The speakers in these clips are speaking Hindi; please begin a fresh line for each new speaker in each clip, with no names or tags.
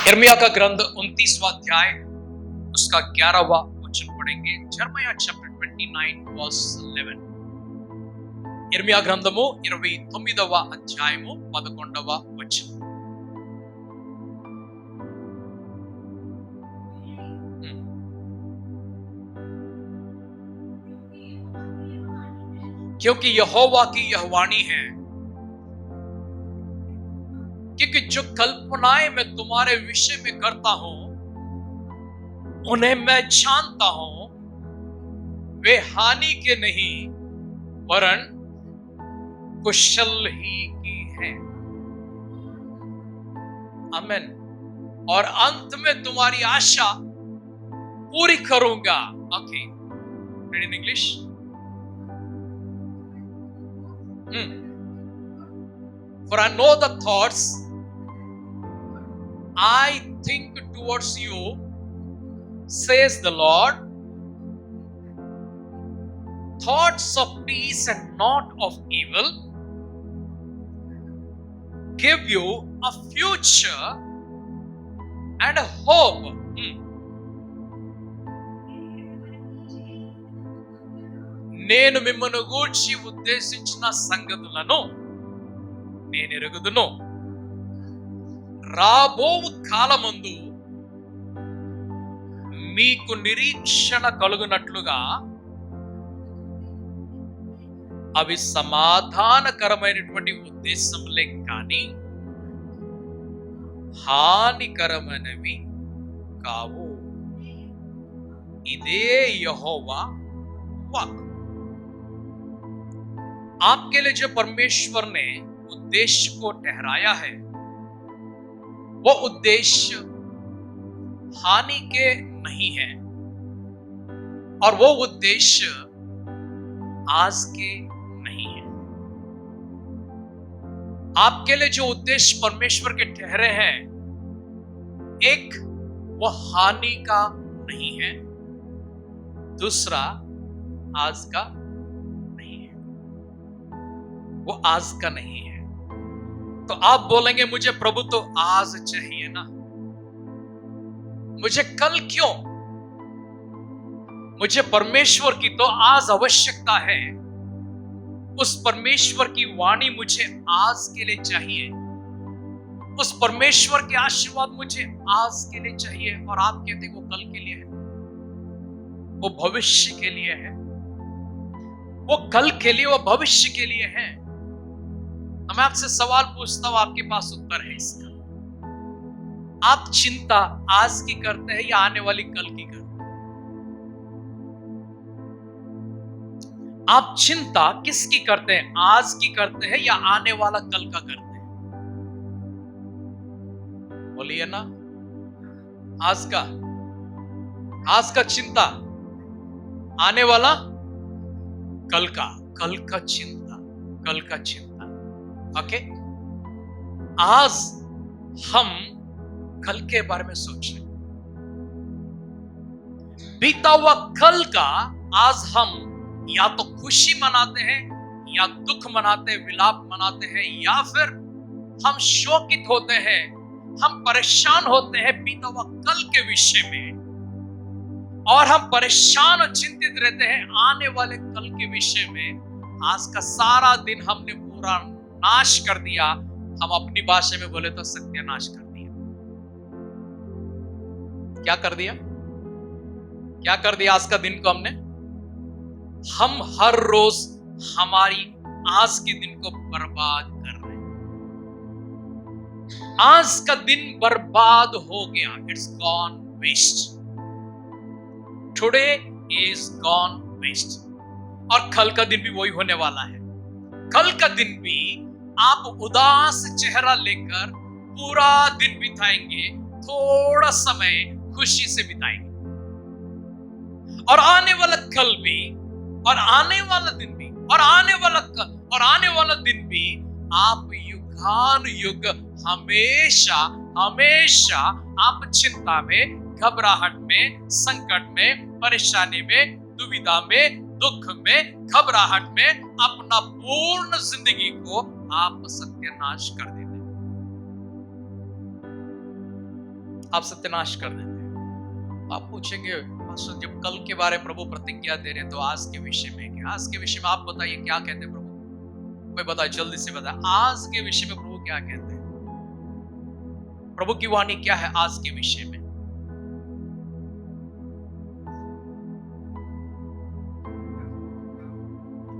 यिर्मयाह का ग्रंथ 29वां अध्याय उसका 11वां वचन पढ़ेंगे। यिर्मयाह चैप्टर 29 वर्स 11. यिर्मयाह గ్రంథము 29వ అధ్యాయము 11వ వచనం. क्योंकि यहोवा की यह वाणी है, क्योंकि जो कल्पनाएं मैं तुम्हारे विषय में करता हूं उन्हें मैं जानता हूं, वे हानि के नहीं वरन कुशल ही की है। आमीन। और अंत में तुम्हारी आशा पूरी करूंगा। Okay, read in English. For I know the thoughts I think towards you, says the Lord, thoughts of peace and not of evil, give you a future and a hope. నేను మిమ్మల్ని గూర్చి ఉద్దేశించిన సంగతులను నేను ఎరుగుదును. రాబో కాలమందు మీకు నిరీక్షణ కలుగునట్లుగా అవి సమాధానకరమైనటువంటి ఉద్దేశములే కానీ హానికరమైనవి కావు. ఇదే యెహోవా वाक. आपके लिए जो परमेश्वर ने उद्देश्य को ठहराया है, वो उद्देश्य हानि के नहीं है और वो उद्देश्य आज के नहीं है. आपके लिए जो उद्देश्य परमेश्वर के ठहरे हैं, एक वो हानि का नहीं है, दूसरा आज का नहीं है. वो आज का नहीं है. तो आप बोलेंगे मुझे प्रभु तो आज चाहिए ना, मुझे कल क्यों? मुझे परमेश्वर की तो आज आवश्यकता है. उस परमेश्वर की वाणी मुझे आज के लिए चाहिए. उस परमेश्वर के आशीर्वाद मुझे आज के लिए चाहिए. और आप कहते वो कल के लिए है, वो भविष्य के लिए है, वो कल के लिए, वो भविष्य के लिए है. तो मैं आपसे सवाल पूछता हूं, आपके पास उत्तर है इसका. आप चिंता आज की करते हैं या आने वाली कल की करते हैं? आप चिंता किसकी करते हैं, आज की करते हैं या आने वाला कल का करते हैं? बोलिए ना. आज का चिंता, आने वाला कल का चिंता. ओके, आज हम कल के बारे में सोच रहे. बीता हुआ कल का आज हम या तो खुशी मनाते हैं या दुख मनाते हैं, विलाप मनाते हैं, या फिर हम शोकित होते हैं, हम परेशान होते हैं बीता हुआ कल के विषय में, और हम परेशान और चिंतित रहते हैं आने वाले कल के विषय में. आज का सारा दिन हमने पूरा नाश कर दिया. हम अपनी भाषा में बोले तो सत्यानाश कर दिया. क्या कर दिया आज का दिन को हमने? हम हर रोज हमारी आज के दिन को बर्बाद कर रहे हैं. आज का दिन बर्बाद हो गया. It's gone waste. Today is gone waste. और कल का दिन भी वही होने वाला है. कल का दिन भी आप उदास चेहरा लेकर पूरा दिन बिताएंगे, थोड़ा समय खुशी से बिताएंगे. और आने वाला कल भी, और आने वाला दिन भी, और आने वाला कल और आने वाला दिन भी आप युगान युग हमेशा हमेशा आप चिंता में, घबराहट में, संकट में, परेशानी में, दुविधा में, दुख में, घबराहट में अपना पूर्ण जिंदगी को आप सत्यानाश कर देते. आप सत्यानाश कर देते हैं। आप पूछेंगे पास्टर जब कल के बारे में प्रभु प्रतिज्ञा दे रहे हैं तो आज के विषय में क्या? आज के विषय में आप बताइए क्या कहते हैं प्रभु? कोई बताए, जल्दी से बताए, आज के विषय में प्रभु क्या कहते हैं? प्रभु की वाणी क्या है आज के विषय में?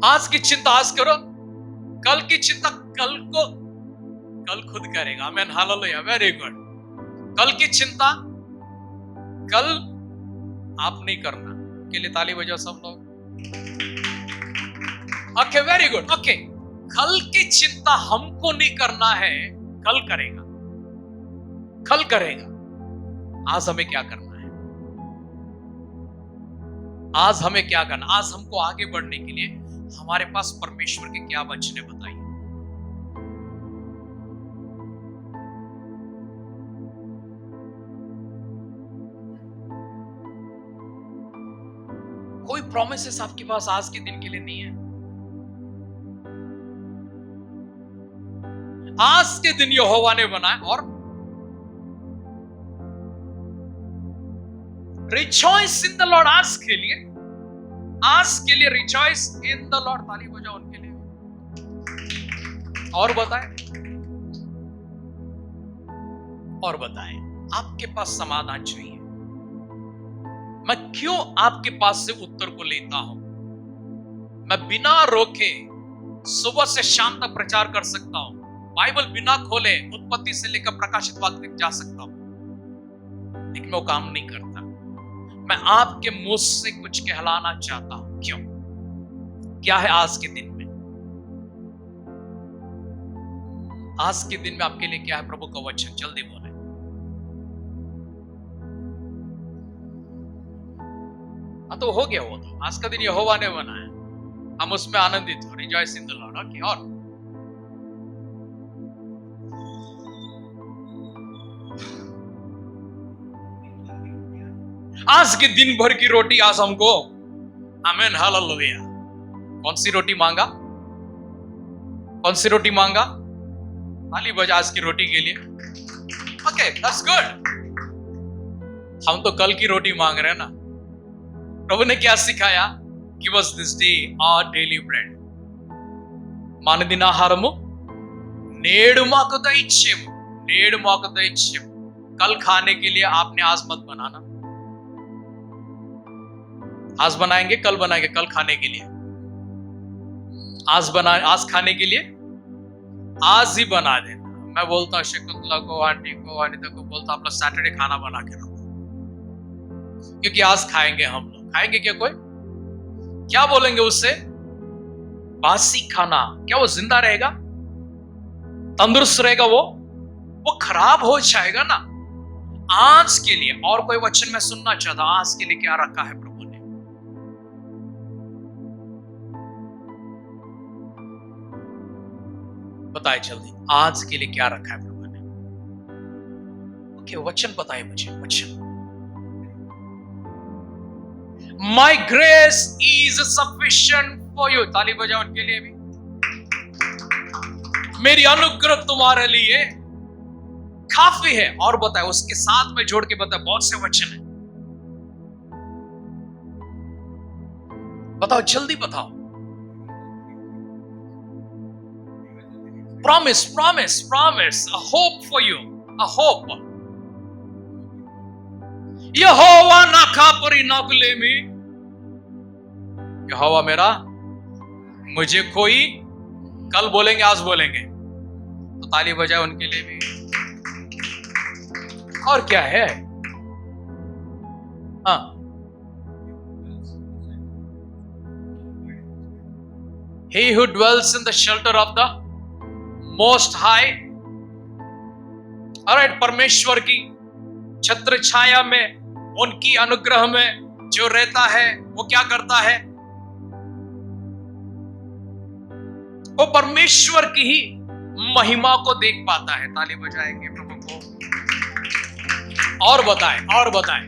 आज की चिंता आज करो, कल की चिंता कल खुद करेगा। आमीन, हालेलुया, वेरी गुड। कल की चिंता कल आप नहीं करना। के लिए ताली बजाओ सब लोग। Okay, very good. ओके, कल की चिंता हमको नहीं करना है, कल करेगा, कल करेगा। आज हमें क्या करना है? आज हमें क्या करना? आज हमको आगे बढ़ने के लिए हमारे पास परमेश्वर के क्या वचन है, बताइए। कोई प्रॉमिसेस आपके पास आज के दिन के लिए नहीं है। आज के दिन यहोवा ने बनाया और रिजॉइस इन द लॉर्ड। आज के लिए रिजॉइस इन द लॉर्ड। ताली बजाओ उनके लिए। और बताएं आपके पास समाधान चाहिए। मैं क्यों आपके पास से उत्तर को लेता हूं? मैं बिना रोके सुबह से शाम तक प्रचार कर सकता हूं। बाइबल बिना खोले उत्पत्ति से लेकर प्रकाशित वाक्य तक जा सकता हूं, लेकिन मैं वो काम नहीं करता। मैं आपके मुंह से कुछ कहलाना चाहता हूं। क्यों? क्या है आज के दिन में? आज के दिन में आपके लिए क्या है? प्रभु का वचन जल्दी बोले। तो हो गया वो तो। आज का दिन यहोवा ने बनाया, हम उसमें आनंदित हो। Rejoice in the Lord. Okay, और आज के दिन भर की रोटी आज हमको। आमीन, हालेलुया। कौन सी रोटी मांगा? कौन सी रोटी मांगा? ताली बजा आज की रोटी के लिए। Okay, that's good. हम तो कल की रोटी मांग रहे हैं ना। प्रभु ने क्या सिखाया? Give us this day our daily bread. మన దినాహారము నేడు మాకు దయచేయము, నేడు మాకు దయచేయము। कल खाने के लिए आपने आज मत बनाना। आज बनाएंगे, कल बनाएंगे, कल खाने के लिए। आज खाने के लिए आज ही बना देना। मैं बोलता हूँ शकुंतला को, आंटी को, अनिता को बोलता हूँ अपना सैटरडे खाना बना के रखो, क्योंकि आज खाएंगे हम लोग। खाएंगे क्या? कोई क्या बोलेंगे उससे? बासी खाना। क्या वो जिंदा रहेगा? तंदुरुस्त रहेगा? वो खराब हो जाएगा ना। आज के लिए और कोई वचन मैं सुनना चाहता हूं। आज के लिए क्या रखा है प्रभु ने? बताए जल्दी। आज के लिए क्या रखा है प्रभु ने? ओके, वचन बताए मुझे। वचन, माई grace is sufficient for you. ताली बजाओ उनके लिए भी। मेरी अनुग्रह तुम्हारे लिए काफी है। और बताए, उसके साथ में जोड़ के बताए, बहुत से वचन है। बताओ जल्दी बताओ। Promise, promise, promise, a hope for you, a hope. Jehovah ना खापरी नागुले में, यहोवा मेरा मुझे कोई। कल बोलेंगे, आज बोलेंगे, तो ताली बजाए उनके लिए भी। और क्या है? हाँ, he who dwells in the shelter of the most high। alright, परमेश्वर की छत्र छाया में, उनकी अनुग्रह में जो रहता है, वो क्या करता है? वो परमेश्वर की ही महिमा को देख पाता है। ताली बजाएंगे प्रभु को। और बताएं, और बताएं।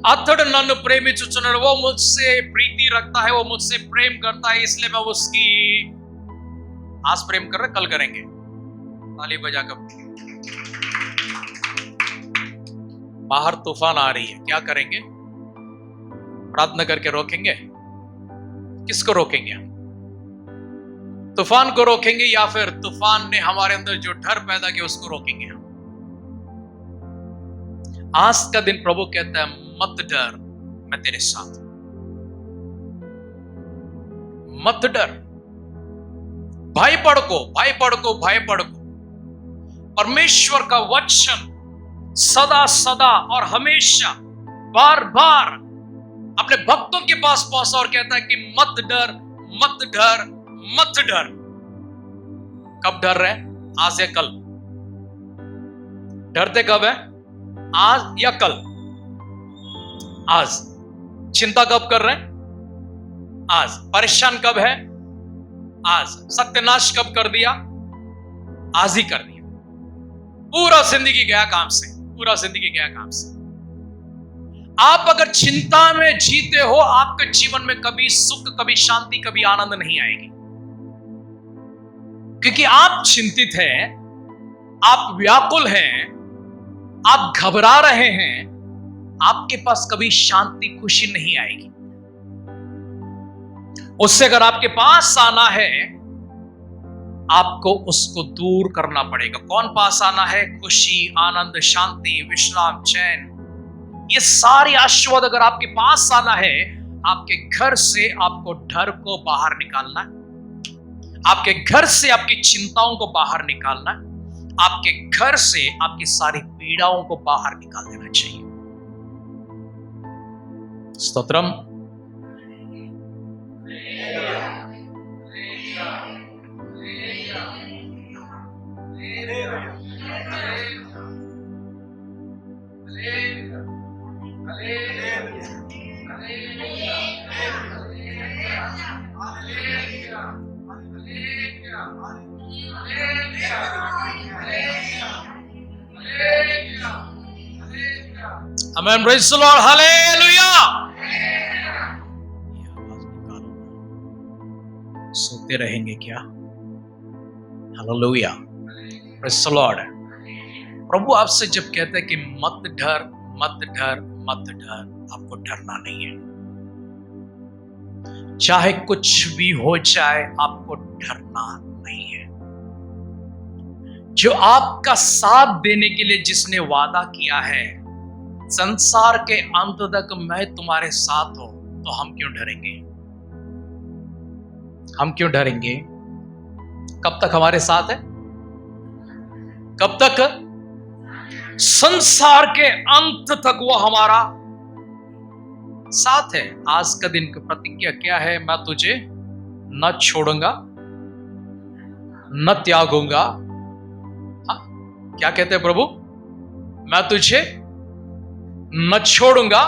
अतड़ नन्नु प्रेमिंचुచున్నాడు, वो मुझसे प्रीति रखता है, वो मुझसे प्रेम करता है, इसलिए मैं उसकी आज प्रेम कर रहे, कल करेंगे। ताली बजा कर। बाहर तूफान आ रही है, क्या करेंगे? प्रार्थना करके रोकेंगे? किसको रोकेंगे? तूफान को रोकेंगे या फिर तूफान ने हमारे अंदर जो डर पैदा किया उसको रोकेंगे हम? आज का दिन प्रभु कहता है मत डर, मैं तेरे साथ हूं। मत डर, भय पड़को, भय पड़को, भय पड़को। परमेश्वर का वचन सदा सदा और हमेशा बार बार अपने भक्तों के पास पहुंचा और कहता है कि मत डर, मत डर, मत डर। कब डर रहे? आज या कल? डरते कब है? आज या कल? आज। चिंता कब कर रहे हैं? आज। परेशान कब है? आज। सत्यानाश कब कर दिया? आज ही कर दिया। पूरा जिंदगी गया काम से, पूरा जिंदगी गया काम से। आप अगर चिंता में जीते हो, आपके जीवन में कभी सुख, कभी शांति, कभी आनंद नहीं आएगी, क्योंकि आप चिंतित हैं, आप व्याकुल हैं, आप घबरा रहे हैं, आपके पास कभी शांति, खुशी नहीं आएगी। उससे अगर आपके पास आना है, आपको उसको दूर करना पड़ेगा। कौन पास आना है? खुशी, आनंद, शांति, विश्राम, चैन, ये सारी आशीर्वाद अगर आपके पास आना है, आपके घर से आपको डर को बाहर निकालना है, आपके घर से आपकी चिंताओं को बाहर निकालना है, आपके घर से आपकी सारी पीड़ाओं को बाहर निकाल देना चाहिए। स्तोत्रम। Amen, praise the Lord, hallelujah. सोते रहेंगे क्या? Hallelujah, praise the Lord. प्रभु आपसे जब कहते हैं कि मत डर, मत डर, मत डर, आपको डरना नहीं है। चाहे कुछ भी हो जाए, आपको डरना नहीं है। जो आपका साथ देने के लिए जिसने वादा किया है, संसार के अंत तक मैं तुम्हारे साथ हूं, तो हम क्यों डरेंगे? हम क्यों डरेंगे? कब तक हमारे साथ है? कब तक? संसार के अंत तक वो हमारा साथ है। आज का दिन की प्रतिज्ञा क्या है? मैं तुझे न छोड़ूंगा, न त्यागूंगा। हाँ? क्या कहते हैं प्रभु? मैं तुझे न छोड़ूंगा।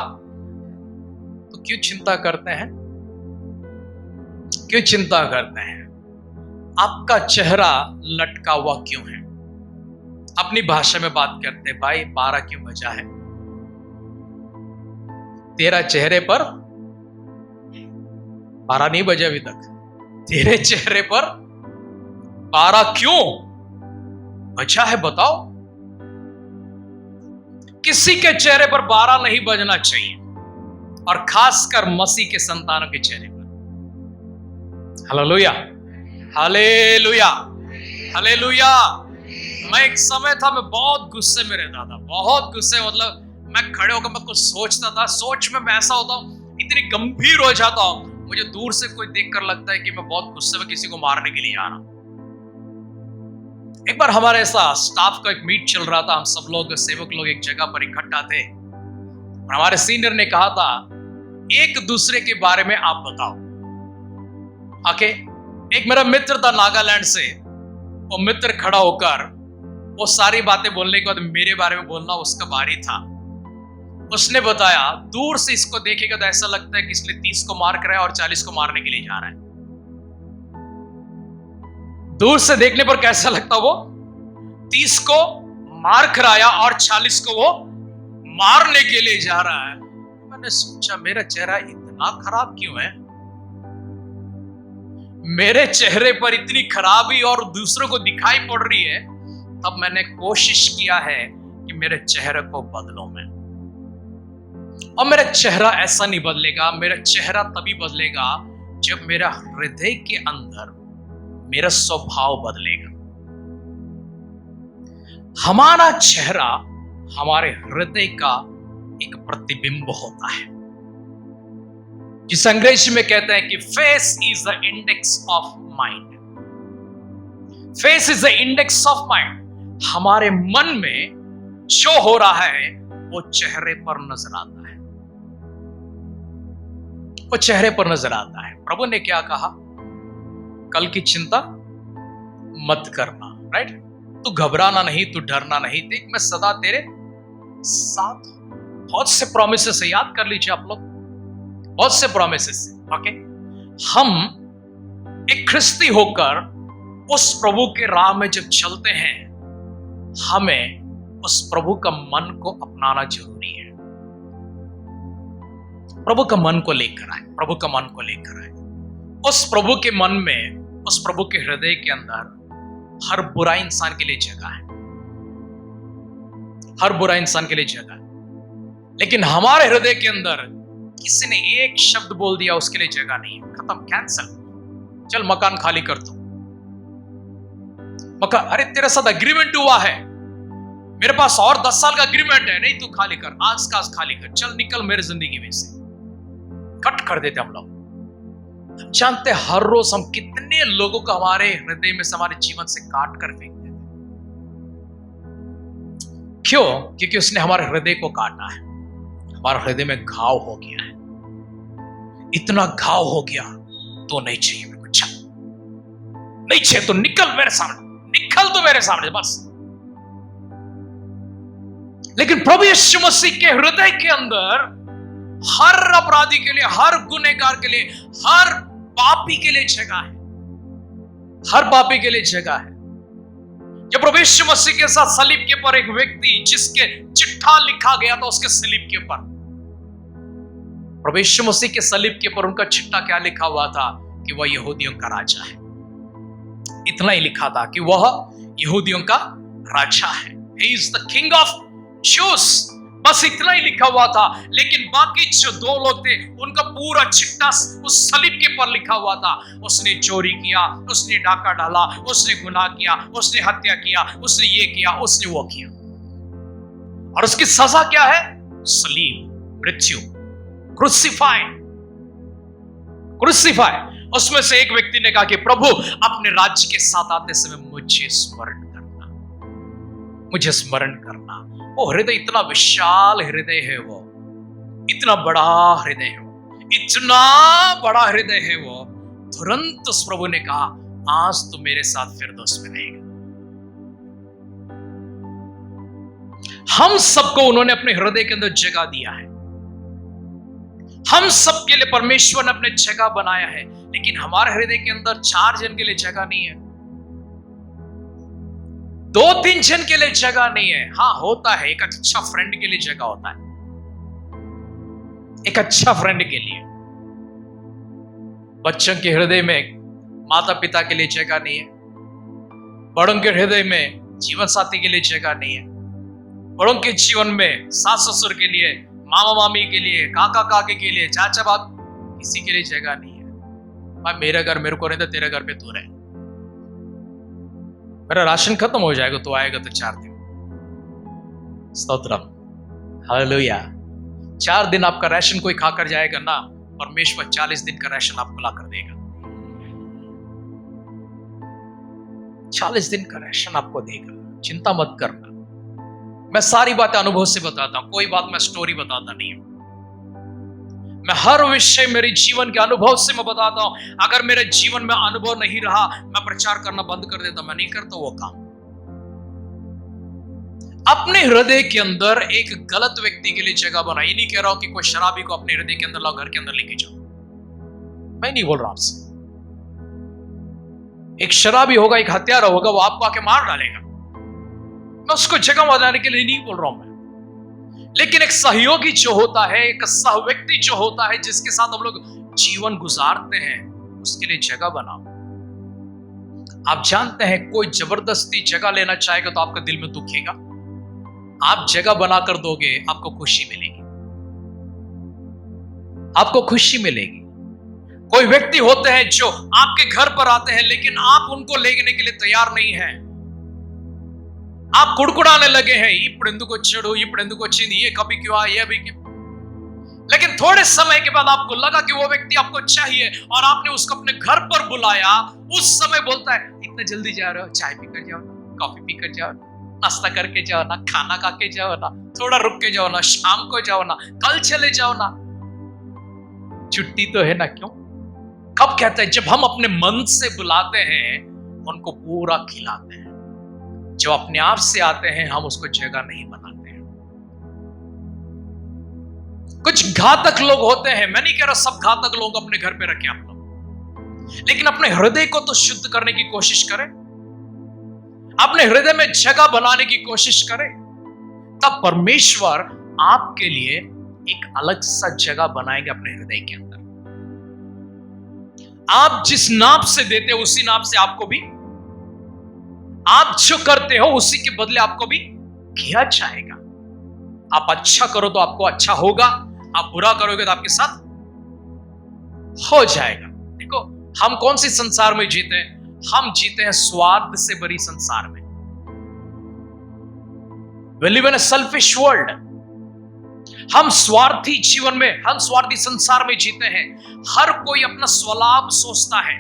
तो क्यों चिंता करते हैं? क्यों चिंता करते हैं? आपका चेहरा लटका हुआ क्यों है? अपनी भाषा में बात करते हैं, भाई 12 क्यों बजा है? तेरा चेहरे पर 12 नहीं बजे अभी तक। तेरे चेहरे पर 12 क्यों बजा है? बताओ। किसी के चेहरे पर 12 नहीं बजना चाहिए, और खासकर मसीह के संतानों के चेहरे पर। Hallelujah, hallelujah, hallelujah. मैं एक समय था, मैं बहुत गुस्से में रहता था, बहुत गुस्से, मतलब मैं खड़े होकर मैं कुछ सोचता था, सोच में मैं ऐसा होता हूँ, इतनी गंभीर हो जाता हूँ, मुझे दूर से कोई देखकर लगता है कि मैं बहुत गुस्से में किसी को मारने के लिए आ रहा हूं। एक बार हमारे ऐसा स्टाफ का एक मीट चल रहा था, हम सब लोग सेवक लोग एक जगह पर इकट्ठा थे, और हमारे सीनियर ने कहा था एक दूसरे के बारे में आप बताओ। ओके, एक मेरा मित्र था नागालैंड से, वो मित्र खड़ा होकर वो सारी बातें बोलने के बाद मेरे बारे में बोलना उसका बारी था। उसने बताया, दूर से इसको देखेगा तो ऐसा लगता है कि इसने 30 को मार कर रहा है और 40 को मारने के लिए जा रहा है। दूर से देखने पर कैसा लगता, वो 30 को मार कर आया और 40 को वो मारने के लिए जा रहा है। मैंने सोचा मेरा चेहरा इतना खराब क्यों है? मेरे चेहरे पर इतनी खराबी और दूसरों को दिखाई पड़ रही है, तब मैंने कोशिश किया है कि मेरे चेहरे को बदलूं मैं। और मेरा चेहरा ऐसा नहीं बदलेगा, मेरा चेहरा तभी बदलेगा जब मेरा हृदय के अंदर मेरा स्वभाव बदलेगा। हमारा चेहरा हमारे हृदय का एक प्रतिबिंब होता है, जिस अंग्रेजी में कहते हैं कि face is the index of mind. Face is the index of mind. हमारे मन में जो हो रहा है वो चेहरे पर नजर आता है, वो चेहरे पर नजर आता है। प्रभु ने क्या कहा? कल की चिंता मत करना, राइट? तू घबराना नहीं, तू डरना नहीं, देख मैं सदा तेरे साथ। बहुत से प्रोमिसेस है, याद कर लीजिए आप लोग, बहुत से प्रोमिसेस, ओके? हम एक ख्रिस्ती होकर उस प्रभु के राह में जब चलते हैं, हमें उस प्रभु का मन को अपनाना जरूरी है। प्रभु का मन को लेकर आए, प्रभु का मन को लेकर आए। उस प्रभु के मन में, उस प्रभु के हृदय के अंदर हर बुरा इंसान के लिए जगह है, हर बुरा इंसान के लिए जगह है। लेकिन हमारे हृदय के अंदर किसी ने एक शब्द बोल दिया, उसके लिए जगह नहीं है, खत्म, कैंसल। चल मकान खाली कर दो। मकान, अरे तेरे साथ एग्रीमेंट हुआ है, मेरे पास और 10 साल का एग्रीमेंट है, नहीं तू खाली कर, आज का आज खाली कर, चल निकल मेरे जिंदगी में से। कट कर देते हम लोग। हम जानते हर रोज हम कितने लोगों को हमारे हृदय में से, हमारे जीवन से काट कर फेंक देते। क्यों? क्योंकि उसने हमारे हृदय को काटा है, हमारे हृदय में घाव हो गया है। इतना घाव हो गया तो नहीं चाहिए मेरे को, चल नहीं चाहिए तो निकल मेरे सामने, निकल तो मेरे सामने बस। लेकिन प्रभु यीशु मसीह के हृदय के अंदर हर अपराधी के लिए, हर गुनहगार के लिए, हर पापी के लिए जगह है, हर पापी के लिए जगह है। जब प्रभु यीशु मसीह के साथ सलीब के ऊपर एक व्यक्ति, जिसके चिट्ठा लिखा गया था उसके सलीब के ऊपर, प्रभु यीशु मसीह के सलीब के ऊपर उनका चिट्ठा क्या लिखा हुआ था? कि वह यहूदियों का राजा है। इतना ही लिखा था कि वह यहूदियों का राजा है। He is the king of Jews। बस इतना ही लिखा हुआ था। लेकिन बाकी जो 2 लोग थे, उनका पूरा चिट्ठा उस सलीब के ऊपर लिखा हुआ था। उसने चोरी किया, उसने डाका डाला, उसने गुनाह किया, उसने हत्या किया, उसने ये किया, उसने वो किया, और उसकी सजा क्या है? सलीब, मृत्यु, क्रूसिफाई, क्रूसिफाई। उसमें से एक व्यक्ति ने कहा कि प्रभु अपने राज्य के साथ आते समय मुझे स्मरण करना, मुझे स्मरण करना। वो हृदय इतना विशाल हृदय है, वो इतना बड़ा हृदय है, इतना बड़ा हृदय है वो। तुरंत उस प्रभु ने कहा, आज तो मेरे साथ फिरदौस में रहेगा। हम सबको उन्होंने अपने हृदय के अंदर जगह दिया है। हम सबके लिए परमेश्वर ने अपने जगह बनाया है। लेकिन हमारे हृदय के अंदर 4 जन के लिए जगह नहीं है, 2-3 जन के लिए जगह नहीं है। हाँ होता है, एक अच्छा फ्रेंड के लिए जगह होता है, एक अच्छा फ्रेंड के लिए। बच्चों के हृदय में माता पिता के लिए जगह नहीं है, बड़ों के हृदय में जीवन साथी के लिए जगह नहीं है, बड़ों के जीवन में सास ससुर के लिए, मामा मामी के लिए, काका काके के लिए, चाचा बाप, किसी के लिए जगह नहीं है। भाई मेरा घर मेरे को नहीं तो तेरा घर पे तू रहे, मेरा राशन खत्म हो जाएगा तो आएगा तो 4 दिन। स्तोत्रम, हालेलुया। 4 दिन आपका राशन कोई खाकर जाएगा ना, परमेश्वर 40 दिन का राशन आपको ला कर देगा। 40 दिन का राशन आपको देगा, चिंता मत करना। मैं सारी बातें अनुभव से बताता हूं, कोई बात मैं स्टोरी बताता नहीं हूं। मैं हर विषय मेरे जीवन के अनुभव से मैं बताता हूं। अगर मेरे जीवन में अनुभव नहीं रहा, मैं प्रचार करना बंद कर देता, मैं नहीं करता वो काम। अपने हृदय के अंदर एक गलत व्यक्ति के लिए जगह बना। ये नहीं कह रहा हूं कि कोई शराबी को अपने हृदय के अंदर लाओ, घर के अंदर लेके जाओ, मैं नहीं बोल रहा आपसे। एक शराबी होगा, एक हत्यारा होगा, वो आपको आके मार डालेगा, मैं उसको जगह बनाने के लिए नहीं बोल रहा हूं मैं। लेकिन एक सहयोगी जो होता है, एक सह व्यक्ति जो होता है, जिसके साथ हम लोग जीवन गुजारते हैं, उसके लिए जगह बनाओ। आप जानते हैं कोई जबरदस्ती जगह लेना चाहेगा तो आपका दिल में दुखेगा। आप जगह बनाकर दोगे, आपको खुशी मिलेगी, आपको खुशी मिलेगी। कोई व्यक्ति होते हैं जो आपके घर पर आते हैं लेकिन आप उनको लेने के लिए तैयार नहीं हैं। आप कुड़कुड़ाने लगे हैं, इपड़ेंदुको चढ़ो, इपड़ेंदुको चिन्ह, ये कभी क्यों आया, ये भी क्यों। लेकिन थोड़े समय के बाद आपको लगा कि वो व्यक्ति आपको चाहिए और आपने उसको अपने घर पर बुलाया। उस समय बोलता है, इतना जल्दी जा रहे हो, चाय पीकर जाओ ना, कॉफी पीकर जाओ ना, नाश्ता करके जाओ ना, खाना खा के जाओ ना, थोड़ा रुक के जाओ ना, शाम को जाओ ना, कल चले जाओ ना, छुट्टी तो है ना। क्यों? कब कहते हैं? जब हम अपने मन से बुलाते हैं, उनको पूरा खिलाते हैं। जो अपने आप से आते हैं, हम उसको जगह नहीं बनाते हैं। कुछ घातक लोग होते हैं, मैं नहीं कह रहा सब घातक लोग अपने घर पे रखें आप लोग, लेकिन अपने हृदय को तो शुद्ध करने की कोशिश करें, अपने हृदय में जगह बनाने की कोशिश करें। तब परमेश्वर आपके लिए एक अलग सा जगह बनाएंगे अपने हृदय के अंदर। आप जिस नाप से देते हो उसी नाप से आपको भी, आप जो करते हो उसी के बदले आपको भी किया जाएगा। आप अच्छा करो तो आपको अच्छा होगा, आप बुरा करोगे तो आपके साथ हो जाएगा। देखो, हम कौन सी संसार में जीते हैं? हम जीते हैं स्वार्थ से भरी संसार में। We live in a selfish world. हम स्वार्थी जीवन में, हम स्वार्थी संसार में जीते हैं। हर कोई अपना स्वलाभ सोचता है,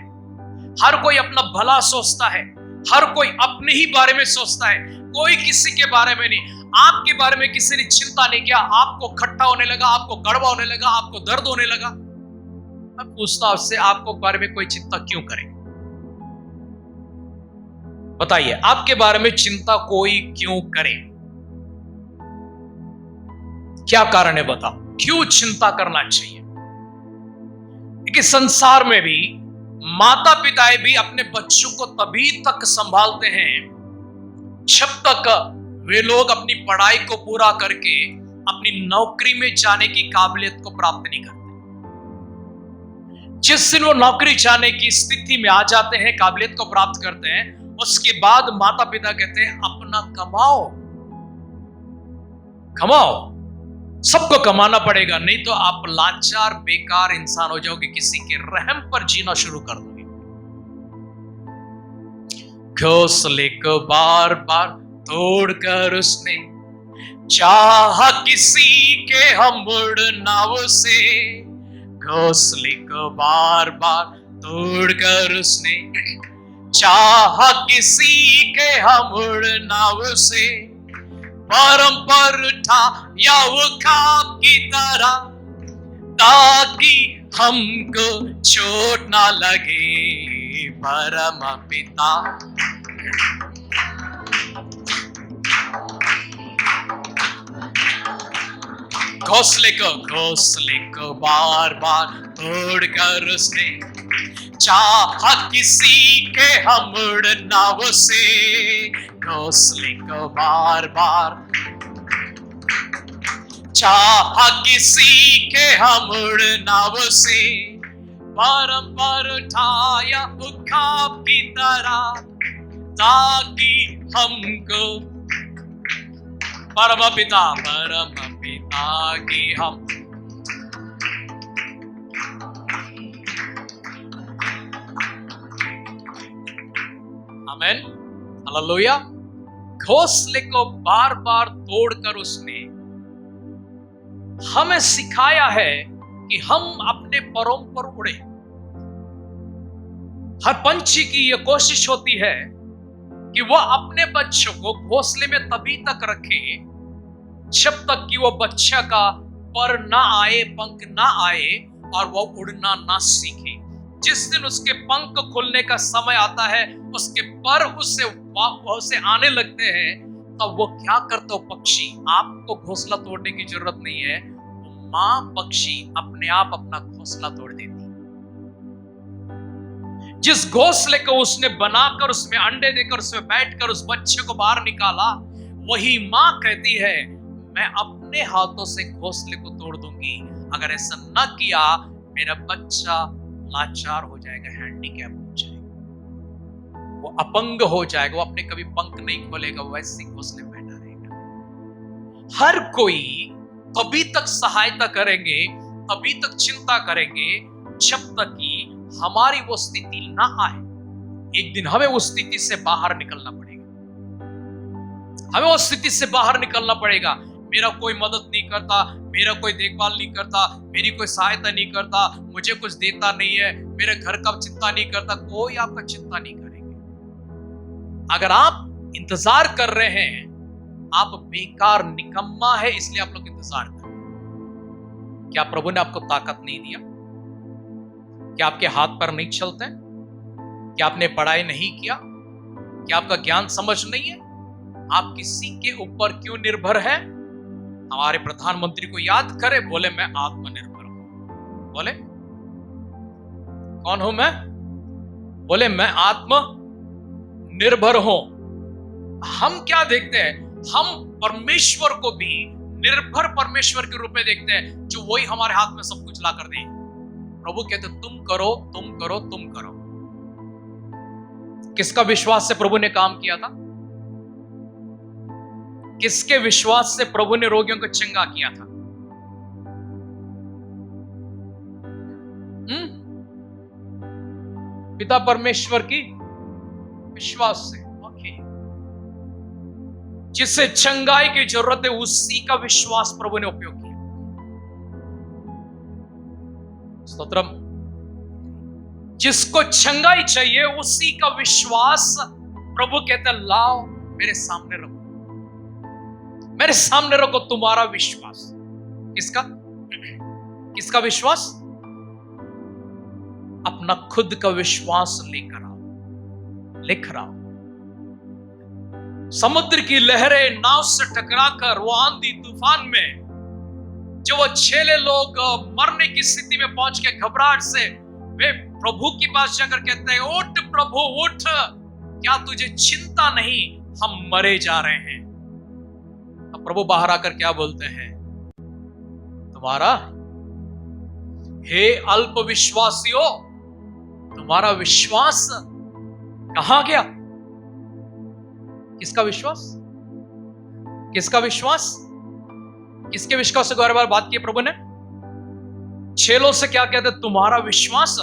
हर कोई अपना भला सोचता है, हर कोई अपने ही बारे में सोचता है, कोई किसी के बारे में नहीं। आपके बारे में किसी ने चिंता नहीं किया, आपको खट्टा होने लगा, आपको कड़वा होने लगा, आपको दर्द होने लगा। मैं पूछता हूं आपसे, आपको बारे में कोई चिंता क्यों करे? बताइए, आपके बारे में चिंता कोई क्यों करे? क्या कारण है बताओ, क्यों चिंता करना चाहिए? क्योंकि संसार में भी माता पिता भी अपने बच्चों को तभी तक संभालते हैं जब तक वे लोग अपनी पढ़ाई को पूरा करके अपनी नौकरी में जाने की काबिलियत को प्राप्त नहीं करते। जिस दिन वो नौकरी जाने की स्थिति में आ जाते हैं, काबिलियत को प्राप्त करते हैं, उसके बाद माता पिता कहते हैं अपना कमाओ, कमाओ, सबको कमाना पड़ेगा, नहीं तो आप लाचार बेकार इंसान हो जाओगे, किसी के रहम पर जीना शुरू कर दोगे। घोंसले को बार बार तोड़कर उसने चाहा किसी के हम उड़ना उसे, घोंसले को बार बार तोड़कर उसने चाहा किसी के हम उड़ना उसे, परम पर उठाया वो खाब की तरह ताकि हमको चोट ना लगे। परम पिता घोंसले को बार बार तोड़कर उसने चाहा किसी के हम उड़ना उसे, घोंसले को बार बार चाहा किसी के हम उड़ना उसे, बारंबार उठाया खाब की तरह ताकि हमको परम पिता की हम आमेन, हालेलुया। घोंसले को बार बार तोड़कर उसने हमें सिखाया है कि हम अपने परों पर उड़े। हर पंछी की यह कोशिश होती है कि वह अपने बच्चों को घोंसले में तभी तक रखे जब तक कि वो बच्चा का पर ना आए, पंख ना आए और वह उड़ना ना सीखे। जिस दिन उसके पंख खुलने का समय आता है, उसके पर उससे आने लगते हैं, तब वो क्या करता हो पक्षी, आपको घोंसला तोड़ने की जरूरत नहीं है, मां पक्षी अपने आप अपना घोंसला तोड़ देती। जिस घोंसले को उसने बनाकर उसमें अंडे देकर उसमें बैठकर उस बच्चे को बाहर निकाला, वही मां कहती है मैं अपने हाथों से घोंसले को तोड़ दूंगी। अगर ऐसा न किया मेरा बच्चा लाचार हो जाएगा, हैंडीकैप हो जाएगा। वो अपंग हो जाएगा, वो अपने कभी पंख नहीं खोलेगा, वो ऐसे घोंसले बैठा रहेगा। हर कोई तभी तक सहायता करेंगे, तभी तक चिंता करेंगे जब तक कि हमारी वो स्थिति ना आए। एक दिन हमें उस स्थिति से बाहर निकलना पड़ेगा, हमें उस स्थिति से बाहर निकलना पड़ेगा। मेरा कोई मदद नहीं करता, मेरा कोई देखभाल नहीं करता, मेरी कोई सहायता नहीं करता, मुझे कुछ देता नहीं है, मेरे घर का चिंता नहीं करता, कोई आपका चिंता नहीं करेंगे। अगर आप इंतजार कर रहे हैं, आप बेकार निकम्मा है, इसलिए आप लोग इंतजार कर रहे हैं। क्या प्रभु ने आपको ताकत नहीं दिया? क्या आपके हाथ पर नहीं चलते? क्या आपने पढ़ाई नहीं किया? क्या आपका ज्ञान समझ नहीं है? आप किसी के ऊपर क्यों निर्भर है? हमारे प्रधानमंत्री को याद करें, बोले मैं आत्मनिर्भर हूं। बोले कौन हूं मैं? बोले मैं आत्मनिर्भर हूं। हम क्या देखते हैं? हम परमेश्वर को भी निर्भर परमेश्वर के रूप में देखते हैं, जो वही हमारे हाथ में सब कुछ ला कर देंगे। प्रभु कहते तुम करो, तुम करो, तुम करो। किसका विश्वास से प्रभु ने काम किया था? किसके विश्वास से प्रभु ने रोगियों को चंगा किया था? पिता परमेश्वर की विश्वास से। ओके, जिससे चंगाई की जरूरत है उसी का विश्वास प्रभु ने उपयोग किया। स्तोत्रम। जिसको चंगाई चाहिए उसी का विश्वास प्रभु कहते लाओ मेरे सामने रखो, मेरे सामने रखो तुम्हारा विश्वास। किसका? किसका विश्वास? अपना खुद का विश्वास लेकर आओ, लेकर आओ। समुद्र की लहरें नाव से टकराकर वो आंधी तूफान में जो वो छेले लोग मरने की स्थिति में पहुंच के घबराहट से वे प्रभु के पास जाकर कहते हैं उठ प्रभु उठ, क्या तुझे चिंता नहीं, हम मरे जा रहे हैं। अब प्रभु बाहर आकर क्या बोलते हैं? तुम्हारा हे अल्प विश्वासियों, तुम्हारा विश्वास कहां गया? किसका विश्वास? किसका विश्वास? किसके विश्वास के बारे में बात की प्रभु ने? छेलों से क्या कहते? तुम्हारा विश्वास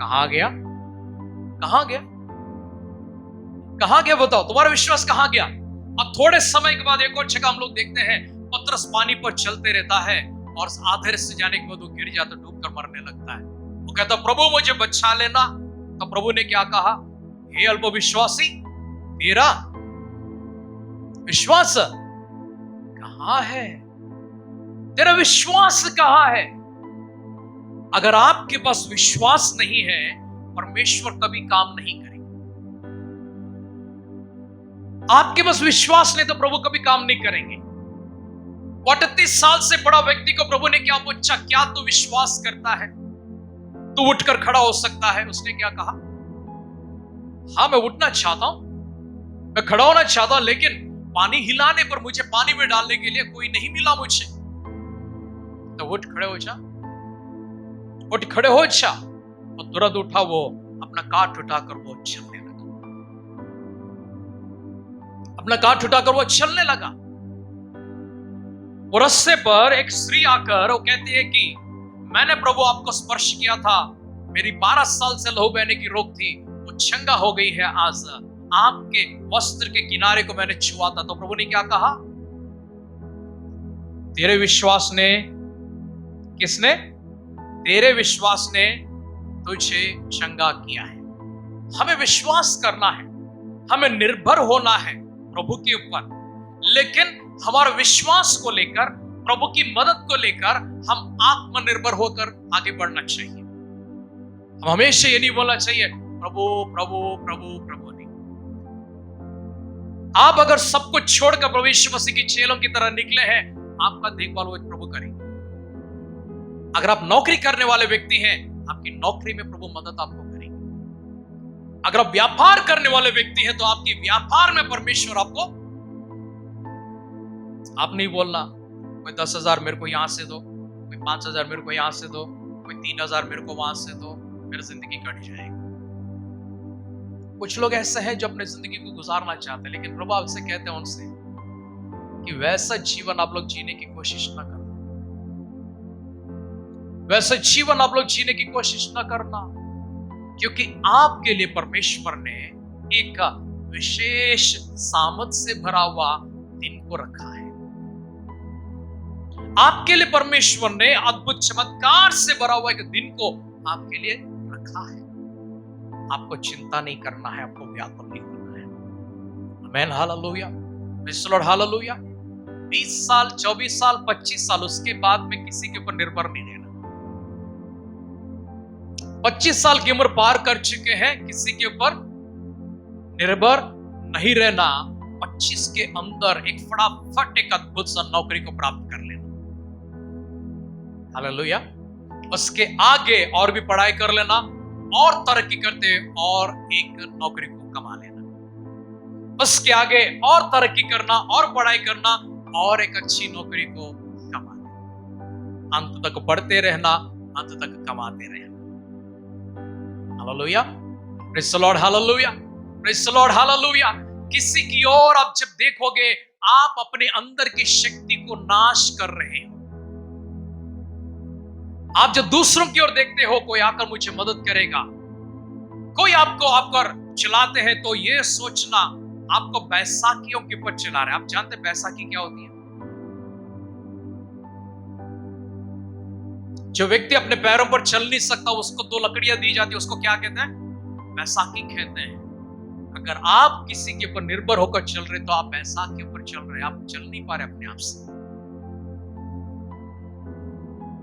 कहां गया? कहां गया? कहां गया? बताओ, तुम्हारा विश्वास कहां गया? अब थोड़े समय के बाद एक और जगह हम लोग देखते हैं, पतरस पानी पर चलते रहता है और आधे से जाने के बाद वो गिर जाता, डूब कर मरने लगता है। वो कहता प्रभु मुझे बचा लेना। तो प्रभु ने क्या कहा? हे अल्पविश्वासी, तेरा विश्वास कहां है? तेरा विश्वास कहां है? अगर आपके पास विश्वास नहीं है, परमेश्वर कभी काम नहीं करेगा। आपके पास विश्वास नहीं तो प्रभु कभी काम नहीं करेंगे। 38 साल से बड़ा व्यक्ति को प्रभु ने क्या पूछा? क्या तू विश्वास करता है? तू उठकर खड़ा हो सकता है? उसने क्या कहा? हाँ, मैं उठना चाहता हूं, मैं खड़ा होना चाहता हूं, लेकिन पानी हिलाने पर मुझे पानी में डालने के लिए कोई नहीं मिला मुझे। तो उठ खड़े हो जा, उठ खड़े हो जा। और तुरंत उठा, वो अपना काठ उठाकर वो चलने लगा, अपना काठ उठाकर वो चलने लगा। और रस्ते पर एक स्त्री आकर वो कहती है कि मैंने प्रभु आपको स्पर्श किया था, मेरी 12 साल से लहू बहने की रोग थी, वो चंगा हो गई है। आज आपके वस्त्र के किनारे को मैंने छुआ था। तो प्रभु ने क्या कहा? तेरे विश्वास ने, किसने? तेरे विश्वास ने तुझे चंगा किया है। हमें विश्वास करना है, हमें निर्भर होना है प्रभु के ऊपर, लेकिन हमारे विश्वास को लेकर, प्रभु की मदद को लेकर हम आत्मनिर्भर होकर आगे बढ़ना चाहिए। हम हमेशा ये नहीं बोलना चाहिए प्रभु प्रभु प्रभु प्रभु। आप अगर सब कुछ छोड़कर प्रभु यीशु मसीह की चेलों की तरह निकले हैं, आपका देखभाल वो प्रभु करेंगे। अगर आप नौकरी करने वाले व्यक्ति हैं, आपकी नौकरी में प्रभु मदद आपको करेंगे। अगर आप व्यापार करने वाले व्यक्ति हैं, तो आपके व्यापार में परमेश्वर आपको, आप नहीं बोलना कोई 10,000 मेरे को यहां से दो, कोई 5,000 मेरे को यहां से दो, कोई 3,000 मेरे को वहां से दो, मेरी जिंदगी कट जाएगी। कुछ लोग ऐसे हैं जो अपनी जिंदगी को गुजारना चाहते हैं, लेकिन प्रभु आपसे कहते हैं उनसे कि वैसा जीवन आप लोग जीने की कोशिश ना करना, वैसा जीवन आप लोग जीने की कोशिश ना करना, क्योंकि आपके लिए परमेश्वर ने एक विशेष सामर्थ से भरा हुआ दिन को रखा है। आपके लिए परमेश्वर ने अद्भुत चमत्कार से भरा हुआ एक दिन को आपके लिए रखा है। आपको चिंता नहीं करना है, आपको व्याकुल नहीं होना है। आमीन, hallelujah, praise the Lord, hallelujah. 20 साल, 24 साल, 25 साल उसके बाद में किसी के ऊपर निर्भर नहीं रहना। 25 साल की उम्र पार कर चुके हैं, किसी के ऊपर निर्भर नहीं रहना। 25 के अंदर एक फटाफट एक अद्भुत सा नौकरी को प्राप्त कर लेना। हालेलुया। उसके आगे और भी पढ़ाई कर लेना और तरक्की करते और एक नौकरी को कमा लेना। उसके आगे और तरक्की करना और पढ़ाई करना और एक अच्छी नौकरी को कमा लेना। अंत तक बढ़ते रहना, अंत तक कमाते रहना। Hallelujah, praise the Lord, hallelujah, praise the Lord, hallelujah. किसी की ओर आप जब देखोगे, आप अपने अंदर की शक्ति को नाश कर रहे हो। आप जब दूसरों की ओर देखते हो, कोई आकर मुझे मदद करेगा, कोई आपको आकर चलाते हैं, तो ये सोचना आपको बैसाखियों के ऊपर चला रहे हैं। आप जानते हैं बैसाखी क्या होती है? जो व्यक्ति अपने पैरों पर चल नहीं सकता, उसको 2 लकड़ियां दी जाती है, उसको क्या कहते हैं? बैसाखी कहते हैं। अगर आप किसी के ऊपर निर्भर होकर चल रहे, तो आप बैसाखी के ऊपर चल रहे हैं, आप चल नहीं पा रहे अपने आप से।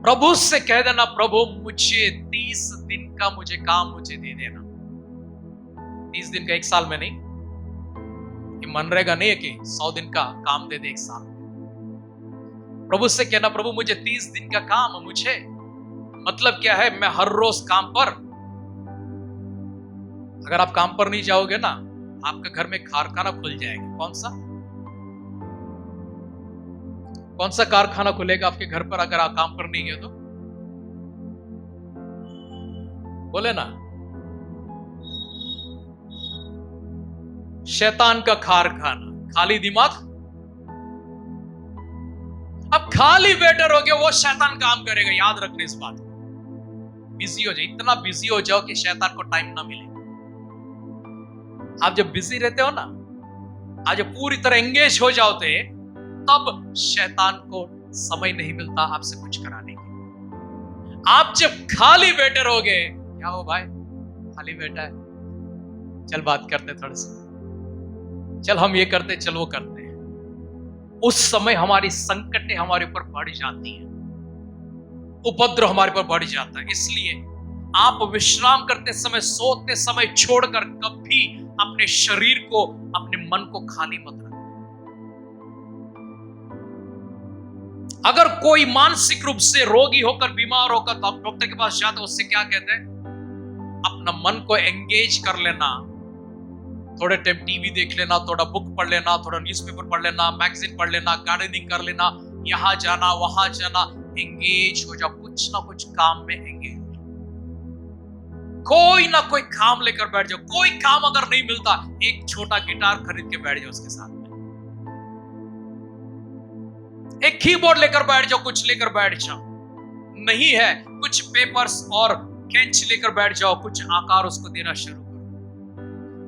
प्रभु से कह देना, प्रभु मुझे 30 दिन का काम मुझे दे देना। 30 दिन का 1 साल में नहीं, ये मनरेगा नहीं है कि 100 दिन का काम दे दे 1 साल में। प्रभु से कहना, प्रभु मुझे 30 दिन का काम मुझे, मतलब क्या है, मैं हर रोज काम पर। अगर आप काम पर नहीं जाओगे ना, आपके घर में कारखाना खुल जाएगा। कौन सा कारखाना खुलेगा आपके घर पर अगर आप काम पर नहीं गए तो? बोले ना, शैतान का कारखाना, खाली दिमाग। अब खाली बैठे रहोगे, वो शैतान काम करेगा। याद रखना इस बात को। बिजी हो जाओ, इतना बिजी हो जाओ कि शैतान को टाइम ना मिले। आप जब बिजी रहते हो ना, आप जब पूरी तरह एंगेज हो जाते, तब शैतान को समय नहीं मिलता आपसे कुछ कराने के। आप जब खाली बैठे रहोगे, क्या हो भाई, खाली बैठा है, चल बात करते थोड़ी सी, चल हम ये करते, चल वो करते हैं। उस समय हमारी संकटें हमारे ऊपर बढ़ जाती हैं, उपद्रव हमारे ऊपर बढ़ जाता है। इसलिए आप विश्राम करते समय, सोते समय छोड़कर कभी अपने शरीर को, अपने मन को खाली मत रखना। अगर कोई मानसिक रूप से रोगी होकर, बीमार होकर, तो आप डॉक्टर के पास जाते हो, उससे क्या कहते हैं? अपना मन को एंगेज कर लेना। थोड़े टाइम टीवी देख लेना, थोड़ा बुक पढ़ लेना, थोड़ा न्यूज़पेपर पढ़ लेना, मैगजीन पढ़ लेना, गार्डनिंग कर लेना, यहां जाना वहां जाना, एंगेज हो जाओ, कुछ ना कुछ काम में एंगेज हो जाओ। कोई ना कोई काम लेकर बैठ जाओ। कोई काम अगर नहीं मिलता, एक छोटा गिटार खरीद के बैठ जाओ उसके साथ में, एक कीबोर्ड लेकर बैठ जाओ, कुछ लेकर बैठ जाओ। नहीं है, कुछ पेपर्स और कैंची लेकर बैठ जाओ, कुछ आकार उसको देना शुरू करो।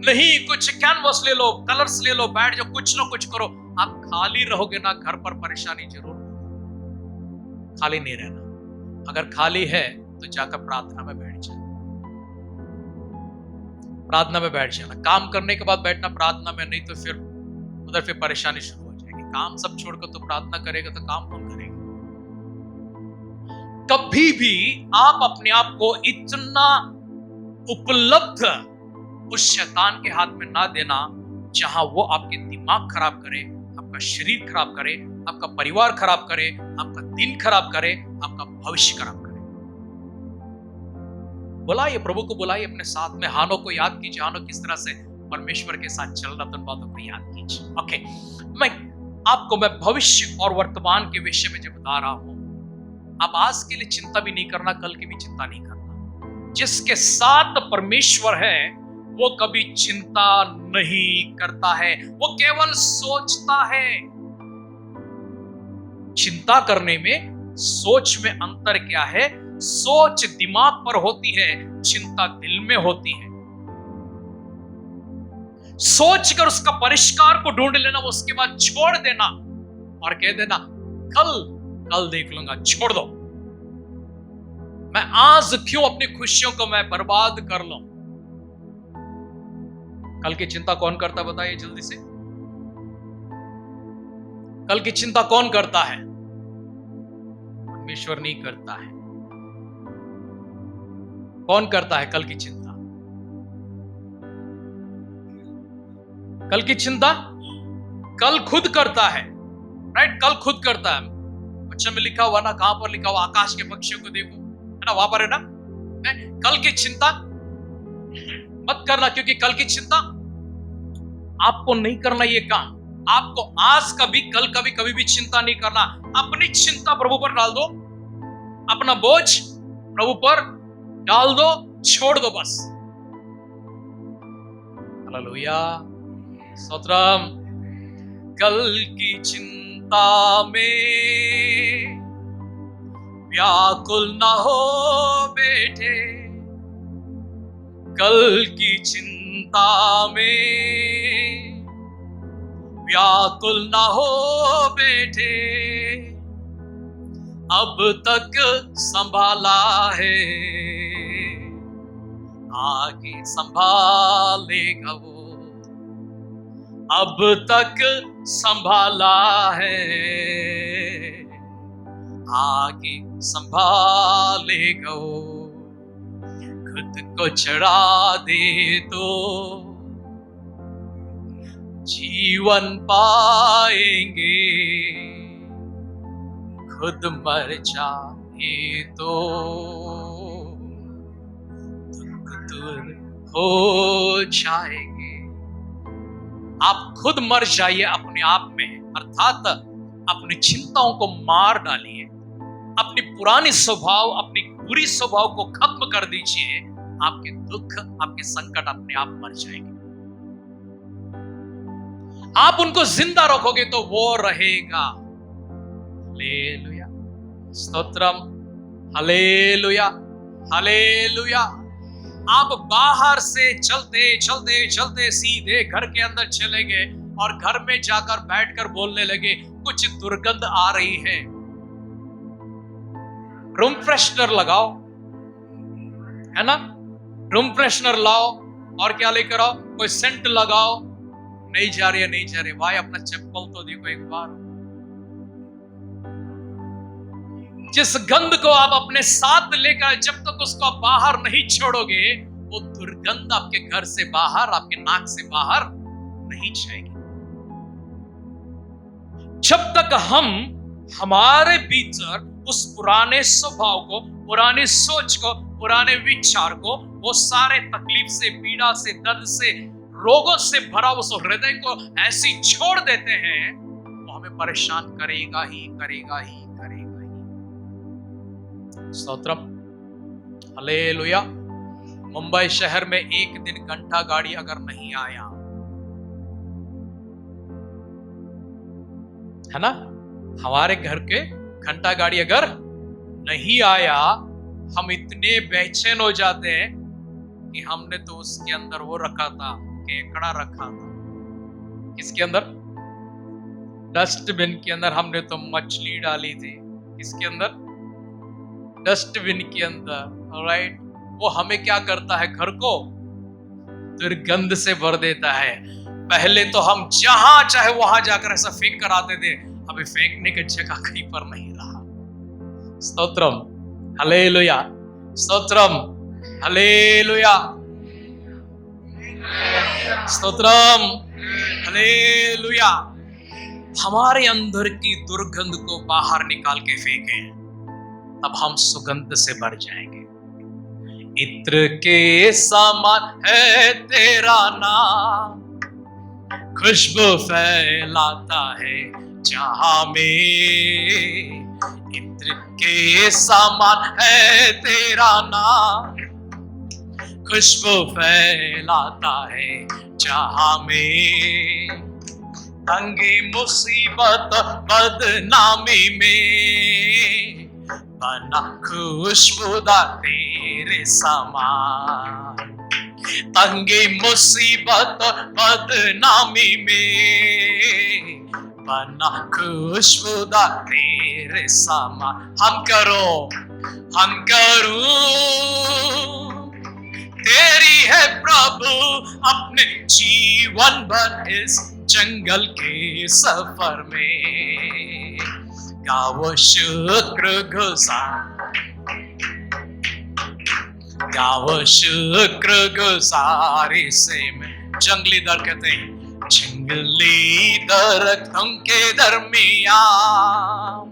नहीं, कुछ कैनवस ले लो, कलर्स ले लो, बैठ जाओ, कुछ ना कुछ करो। आप खाली रहोगे ना, घर पर परेशानी जरूर होगी। खाली नहीं रहना। अगर खाली है तो जाकर प्रार्थना में बैठ जाओ, प्रार्थना में बैठ जाना। काम करने के बाद बैठना प्रार्थना में, नहीं तो फिर उधर फिर परेशानी शुरू हो जाएगी। काम सब छोड़कर तो प्रार्थना करेगा, तो काम कौन करेगा? कभी भी आप अपने आप को इतना उपलब्ध उस शैतान के हाथ में ना देना, जहां वो आपके दिमाग खराब करे, आपका शरीर खराब करे, आपका परिवार खराब करे, आपका दिन खराब करे, आपका भविष्य खराब करे। बुलाइए, प्रभु को बुलाइए अपने साथ में। हानो को याद कीजिए, हानो किस तरह से परमेश्वर के साथ चल रहा था, उन बातों को याद कीजिए। ओके, मैं भविष्य और वर्तमान के विषय में जब बता रहा हूं, आप आज के लिए चिंता भी नहीं करना, कल की भी चिंता नहीं करना। जिसके साथ परमेश्वर है वो कभी चिंता नहीं करता है, वो केवल सोचता है। चिंता करने में सोच में अंतर क्या है? सोच दिमाग पर होती है, चिंता दिल में होती है। सोच कर उसका परिष्कार को ढूंढ लेना, उसके बाद छोड़ देना और कह देना कल देख लूंगा, छोड़ दो। मैं आज क्यों अपनी खुशियों को मैं बर्बाद कर लूं? कल की चिंता कौन करता बताइए जल्दी से। कल की चिंता कौन करता है? परमेश्वर नहीं करता है। कौन करता है कल की चिंता? कल की चिंता कल खुद करता है, राइट? कल खुद करता है। बच्चों में लिखा हुआ ना, कहां पर लिखा हुआ? आकाश के पक्षियों को देखो, है ना, वहां पर है ना। कल की चिंता मत करना, क्योंकि कल की चिंता आपको नहीं करना ये काम। आपको आज कभी कल कभी भी चिंता नहीं करना। अपनी चिंता प्रभु पर डाल दो, अपना बोझ प्रभु पर डाल दो, छोड़ दो बस। हालेलुया, स्तोत्रम। कल की चिंता में व्याकुल ना हो बेटे, कल की चिंता में व्याकुल ना हो बेटे, अब तक संभाला है, आगे संभालेगा वो। अब तक संभाला है, आगे संभालेगा वो। खुद को चढ़ा दे तो जीवन पाएंगे, खुद मर जाए तो दुख दूर हो जाएंगे। आप खुद मर जाइए अपने आप में, अर्थात अपनी चिंताओं को मार डालिए, अपनी पुरानी स्वभाव, अपनी बुरी स्वभाव को खत्म कर दीजिए। आपके दुख, आपके संकट अपने आप मर जाएंगे। आप उनको जिंदा रखोगे तो वो रहेगा। Hallelujah, stotram, hallelujah, hallelujah. आप बाहर से चलते चलते चलते सीधे घर के अंदर चले गए और घर में जाकर बैठकर बोलने लगे कुछ दुर्गंध आ रही है। रूम फ्रेशनर लगाओ, है ना, रूम फ्रेशनर लाओ और क्या लेकर आओ, कोई सेंट लगाओ। नहीं जा रही है, नहीं जा रही। भाई अपना चप्पल तो देखो एक बार। जिस गंध को आप अपने साथ लेकर जब तक उसको आप बाहर नहीं छोड़ोगे, वो दुर्गंध आपके घर से बाहर, आपके नाक से बाहर नहीं जाएगी। जब तक हम हमारे भीतर उस पुराने स्वभाव को, पुरानी सोच को, पुराने विचार को, वो सारे तकलीफ से, पीड़ा से, दर्द से, रोगों से भरा उस हृदय को ऐसे छोड़ देते हैं, वो हमें परेशान करेगा ही, करेगा ही, करेगा ही। स्तोत्रम, हालेलुया। मुंबई शहर में एक दिन घंटा गाड़ी अगर नहीं आया, है ना, हमारे घर के घंटा गाड़ी अगर नहीं आया, हम इतने बेचैन हो जाते हैं कि हमने तो उसके अंदर वो रखा था, केकड़ा रखा था। किसके अंदर? डस्टबिन के अंदर हमने तो मछली डाली थी। किसके अंदर? डस्टबिन के अंदर, राइट। वो हमें क्या करता है? घर को दुर्गंध से भर देता है। पहले तो हम जहां चाहे वहां जाकर ऐसा फेंक कर आते थे, अभी फेंकने की जगह कहीं पर नहीं रहा। Stotram, hallelujah, stotram, hallelujah, stotram, hallelujah. हमारे अंदर की दुर्गंध को बाहर निकाल के फेंकें, तब हम सुगंध से भर जाएंगे। इत्र के समान है तेरा नाम, खुशबू फैलाता है जहां में। इत्र के समान है तेरा नाम, खुशबू फैलाता है जहां में, तंगी मुसीबत बदनामी में, बना खुशबूदार तेरे समान। तंगी मुसीबत बदनामी में, बना खुशबूदार तेरे समान। हम करूं तेरी है प्रभु अपने जीवन भर इस जंगल के सफर में। गाओ शुक्र गुजारी से मैं। जंगली दर कहते हैं, जंगली दरख्तों के दरमियान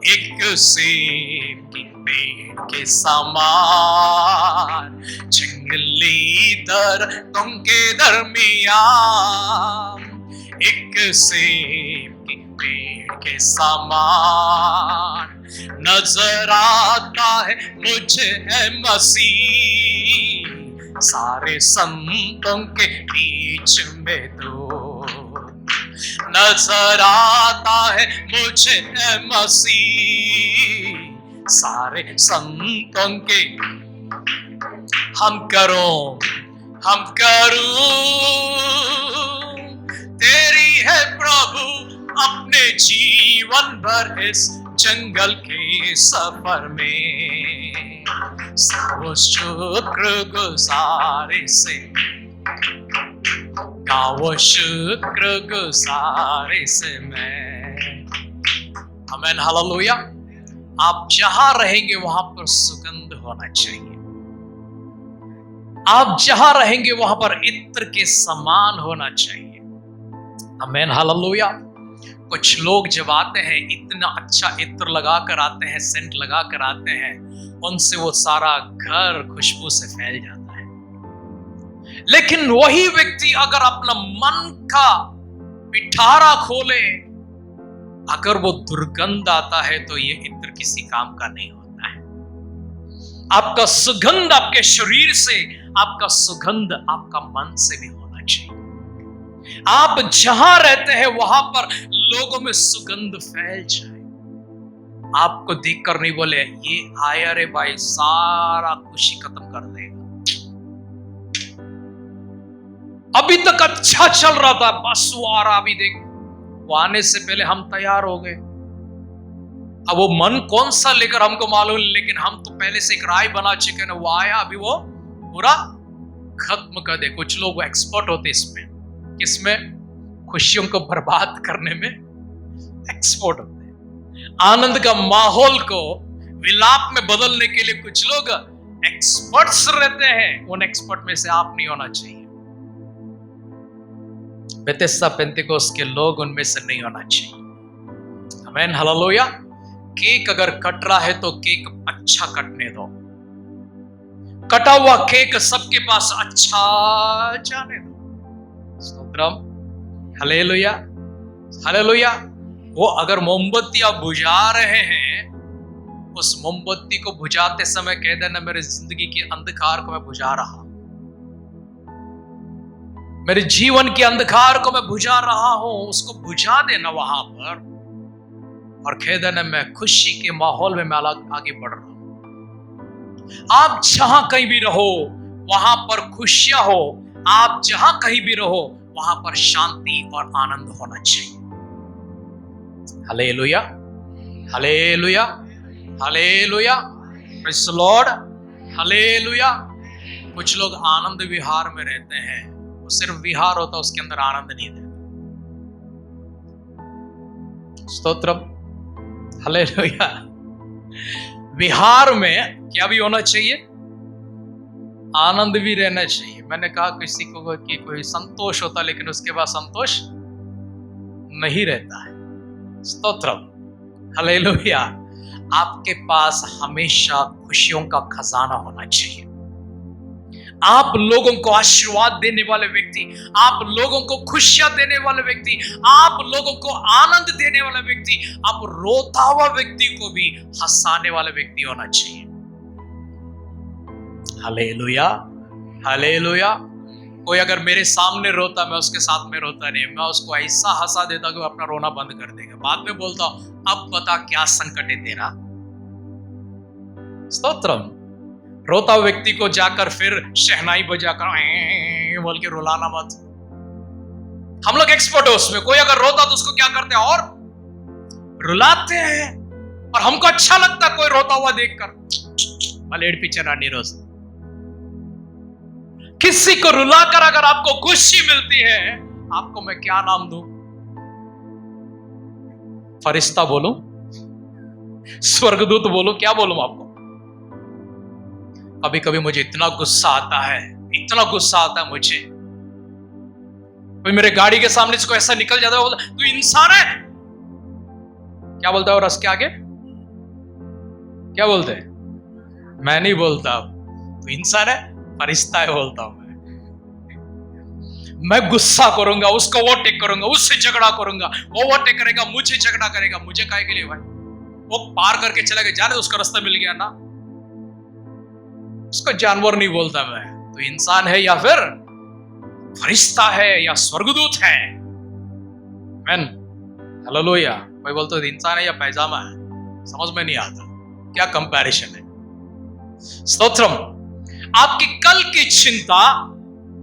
एक सेब की पेड़ के समान। जंगली दरख्तों के दरमियान एक सेब की पेड़ के समान नजर आता है मुझे है मसीह, सारे संतों के बीच में तो नजर आता है मुझे है मसीह, सारे संतों के। हम करूं तेरी है प्रभु अपने जीवन भर इस जंगल के सफर में। शुक्र गुजारी से गाओ शुक्र गुजारी से मैं। आमीन हालेलुया। आप जहां रहेंगे वहां पर सुगंध होना चाहिए। आप जहां रहेंगे वहां पर इत्र के समान होना चाहिए। आमीन हालेलुया। कुछ लोग जब आते हैं इतना अच्छा इत्र लगा कर आते हैं, सेंट लगा कर आते हैं, उनसे वो सारा घर खुशबू से फैल जाता है। लेकिन वही व्यक्ति अगर अपना मन का पिटारा खोले, अगर वो दुर्गंध आता है तो ये इत्र किसी काम का नहीं होता है। आपका सुगंध आपके शरीर से, आपका सुगंध आपका मन से भी होना चाहिए। आप जहां रहते हैं वहां पर लोगों में सुगंध फैल जाए। आपको देखकर नहीं बोले ये आया रे भाई, सारा खुशी खत्म कर देगा। अभी तक अच्छा चल रहा था, बस वो आ रहा, अभी देख वो आने से पहले हम तैयार हो गए। अब वो मन कौन सा लेकर हमको मालूम, लेकिन हम तो पहले से एक राय बना चुके हैं। वो आया, अभी वो पूरा खत्म कर दे। कुछ लोग एक्सपर्ट होते इसमें, किसमें? खुशियों को बर्बाद करने में एक्सपर्ट होते हैं। आनंद का माहौल को विलाप में बदलने के लिए कुछ लोग एक्सपर्ट्स रहते हैं। उन एक्सपर्ट में से आप नहीं होना चाहिए। बेथेस्दा पेंतिकोस्त के लोग उनमें से नहीं होना चाहिए। आमीन हालेलुया। केक अगर कट रहा है तो केक अच्छा कटने दो। कटा हुआ केक सबके पास अच्छा जाने दो। Stotram hallelujah hallelujah. वो अगर मोमबत्तियां बुझा रहे हैं, उस मोमबत्ती को बुझाते समय कह देना मेरे जिंदगी के अंधकार को मैं बुझा रहा हूं, मेरे जीवन के अंधकार को मैं बुझा रहा हूं। उसको बुझा देना वहां पर और कह देना मैं खुशी के माहौल में मैं आगे बढ़ रहा हूं। आप जहां कहीं भी रहो वहां पर खुशियां हो। आप जहां कहीं भी रहो वहां पर शांति और आनंद होना चाहिए। Hallelujah hallelujah hallelujah. Praise the Lord hallelujah. कुछ लोग आनंद विहार में रहते हैं, वो सिर्फ विहार होता, उसके अंदर आनंद नहीं देता। स्तोत्रम हालेलुया। विहार में क्या भी होना चाहिए? आनंद भी रहना चाहिए। मैंने कहा किसी को कि कोई संतोष होता, लेकिन उसके बाद संतोष नहीं रहता है। स्तोत्रम हालेलुया। आपके पास हमेशा खुशियों का खजाना होना चाहिए। आप लोगों को आशीर्वाद देने वाले व्यक्ति, आप लोगों को खुशियां देने वाले व्यक्ति, आप लोगों को आनंद देने वाला व्यक्ति, आप रोता हुआ व्यक्ति को भी हंसाने वाला व्यक्ति होना चाहिए। Hallelujah hallelujah. कोई अगर मेरे सामने रोता, मैं उसके साथ में रोता नहीं, मैं उसको ऐसा हंसा देता कि वो अपना रोना बंद कर देगा। बाद में बोलता हूं, अब बता क्या संकट है तेरा। स्तोत्रम। रोता हुआ व्यक्ति को जाकर फिर शहनाई बजाकर बोल के रुलाना मत। हम लोग एक्सपर्ट है उसमें। कोई अगर रोता तो उसको क्या करते हैं, और रुलाते हैं। और हमको अच्छा लगता है कोई रोता हुआ देखकर, मलेड पिक्चर आनी रोज। किसी को रुलाकर अगर आपको खुशी मिलती है, आपको मैं क्या नाम दूं? फरिश्ता बोलूं, स्वर्गदूत बोलूं, क्या बोलूं आपको? कभी कभी मुझे इतना गुस्सा आता है, इतना गुस्सा आता है मुझे, कोई मेरे गाड़ी के सामने इसको ऐसा निकल जाता है, बोलता तू इंसान है। क्या बोलता है? और रस के आगे क्या बोलते हैं? मैं नहीं बोलता, तू इंसान है, फरिश्ता है बोलता हूं मैं गुस्सा करूंगा, उसको ओवरटेक करूंगा, उससे झगड़ा करूंगा, ओवरटेक करेगा, मुझे झगड़ा करेगा। मुझे काहे के लिए भाई? वो पार करके चला गया, जाने उसका रास्ता मिल गया ना। उसको जानवर नहीं बोलता मैं। तो इंसान है या फिर फरिश्ता है या स्वर्गदूत है। Man hallelujah. कोई बोलते तो इंसान है या पैजामा है, समझ में नहीं आता क्या कंपैरिजन है। स्तोत्रम। आपकी कल की चिंता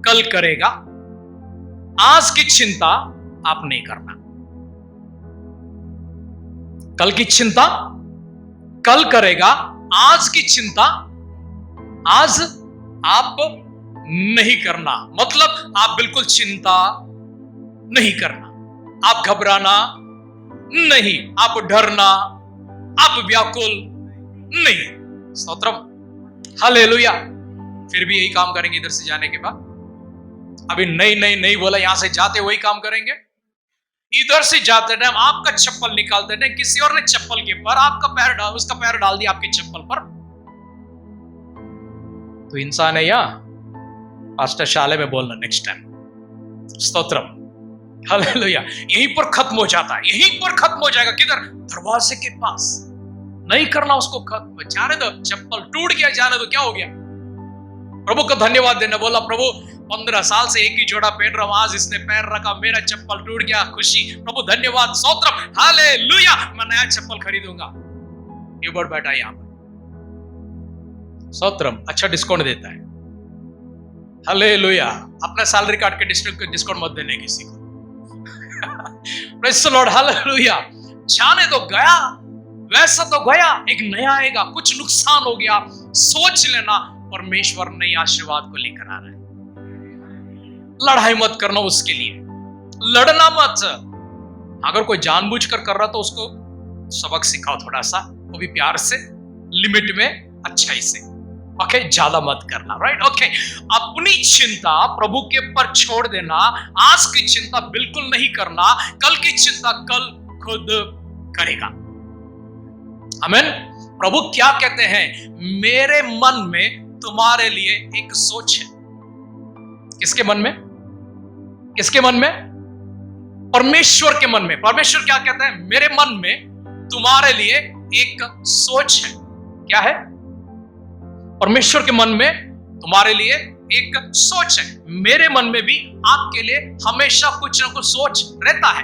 कल करेगा, आज की चिंता आप नहीं करना। कल की चिंता कल करेगा, आज की चिंता आज आप नहीं करना। मतलब आप बिल्कुल चिंता नहीं करना, आप घबराना नहीं, आप डरना, आप व्याकुल नहीं। स्तोत्रम। हालेलुया। फिर भी यही काम करेंगे इधर से जाने के बाद। अभी नहीं बोला, यहां से जाते वही काम करेंगे। इधर से जाते टाइम आपका चप्पल निकालते टाइम किसी और ने चप्पल के पर आपका पैर डाल, उसका पैर डाल दिया आपकी चप्पल पर, तो इंसान है या पास्टर शाले में बोलना नेक्स्ट टाइम। स्तोत्रम। हालेलुया। यहीं पर खत्म हो जाता है, यहीं पर खत्म हो जाएगा। किधर? दरवाजे के पास। नहीं करना उसको खत्म। जाने दो, चप्पल टूट गया, जाने दो, क्या हो गया? प्रभु को धन्यवाद देना। बोला प्रभु 15 साल से एक ही जोड़ा पहन रहा हूं, आज इसने पैर रखा, मेरा चप्पल टूट गया, खुशी। प्रभु धन्यवाद, स्तोत्रम, हालेलुया। मैं नया चप्पल खरीदूंगा। यूबर्ट बैठा यहां पर, स्तोत्रम। अच्छा डिस्काउंट देता है। हालेलुया। अपना सैलरी काट के डिस्काउंट मत देने किसी को। Praise the Lord. हालेलुया। जाने तो गया, वैसा तो गया, एक नया आएगा। कुछ नुकसान हो गया, सोच लेना परमेश्वर नई आशीर्वाद को लेकर आ रहा है। लड़ाई मत करना उसके लिए, लड़ना मत। अगर कोई जानबूझकर कर रहा तो उसको सबक सिखाओ थोड़ा सा, वो भी प्यार से, लिमिट में, अच्छाई से। ओके, ज्यादा मत करना। राइट? ओके। अपनी चिंता प्रभु के ऊपर छोड़ देना। आज की चिंता बिल्कुल नहीं करना, कल की चिंता कल खुद करेगा। आमीन। प्रभु क्या कहते हैं? मेरे मन में तुम्हारे लिए एक सोच है। किसके मन में? किसके मन में? परमेश्वर के मन में। परमेश्वर क्या कहते हैं? मेरे मन में तुम्हारे लिए एक सोच है। क्या है? परमेश्वर के मन में तुम्हारे लिए एक सोच है। मेरे मन में भी आपके लिए हमेशा कुछ ना कुछ सोच रहता है,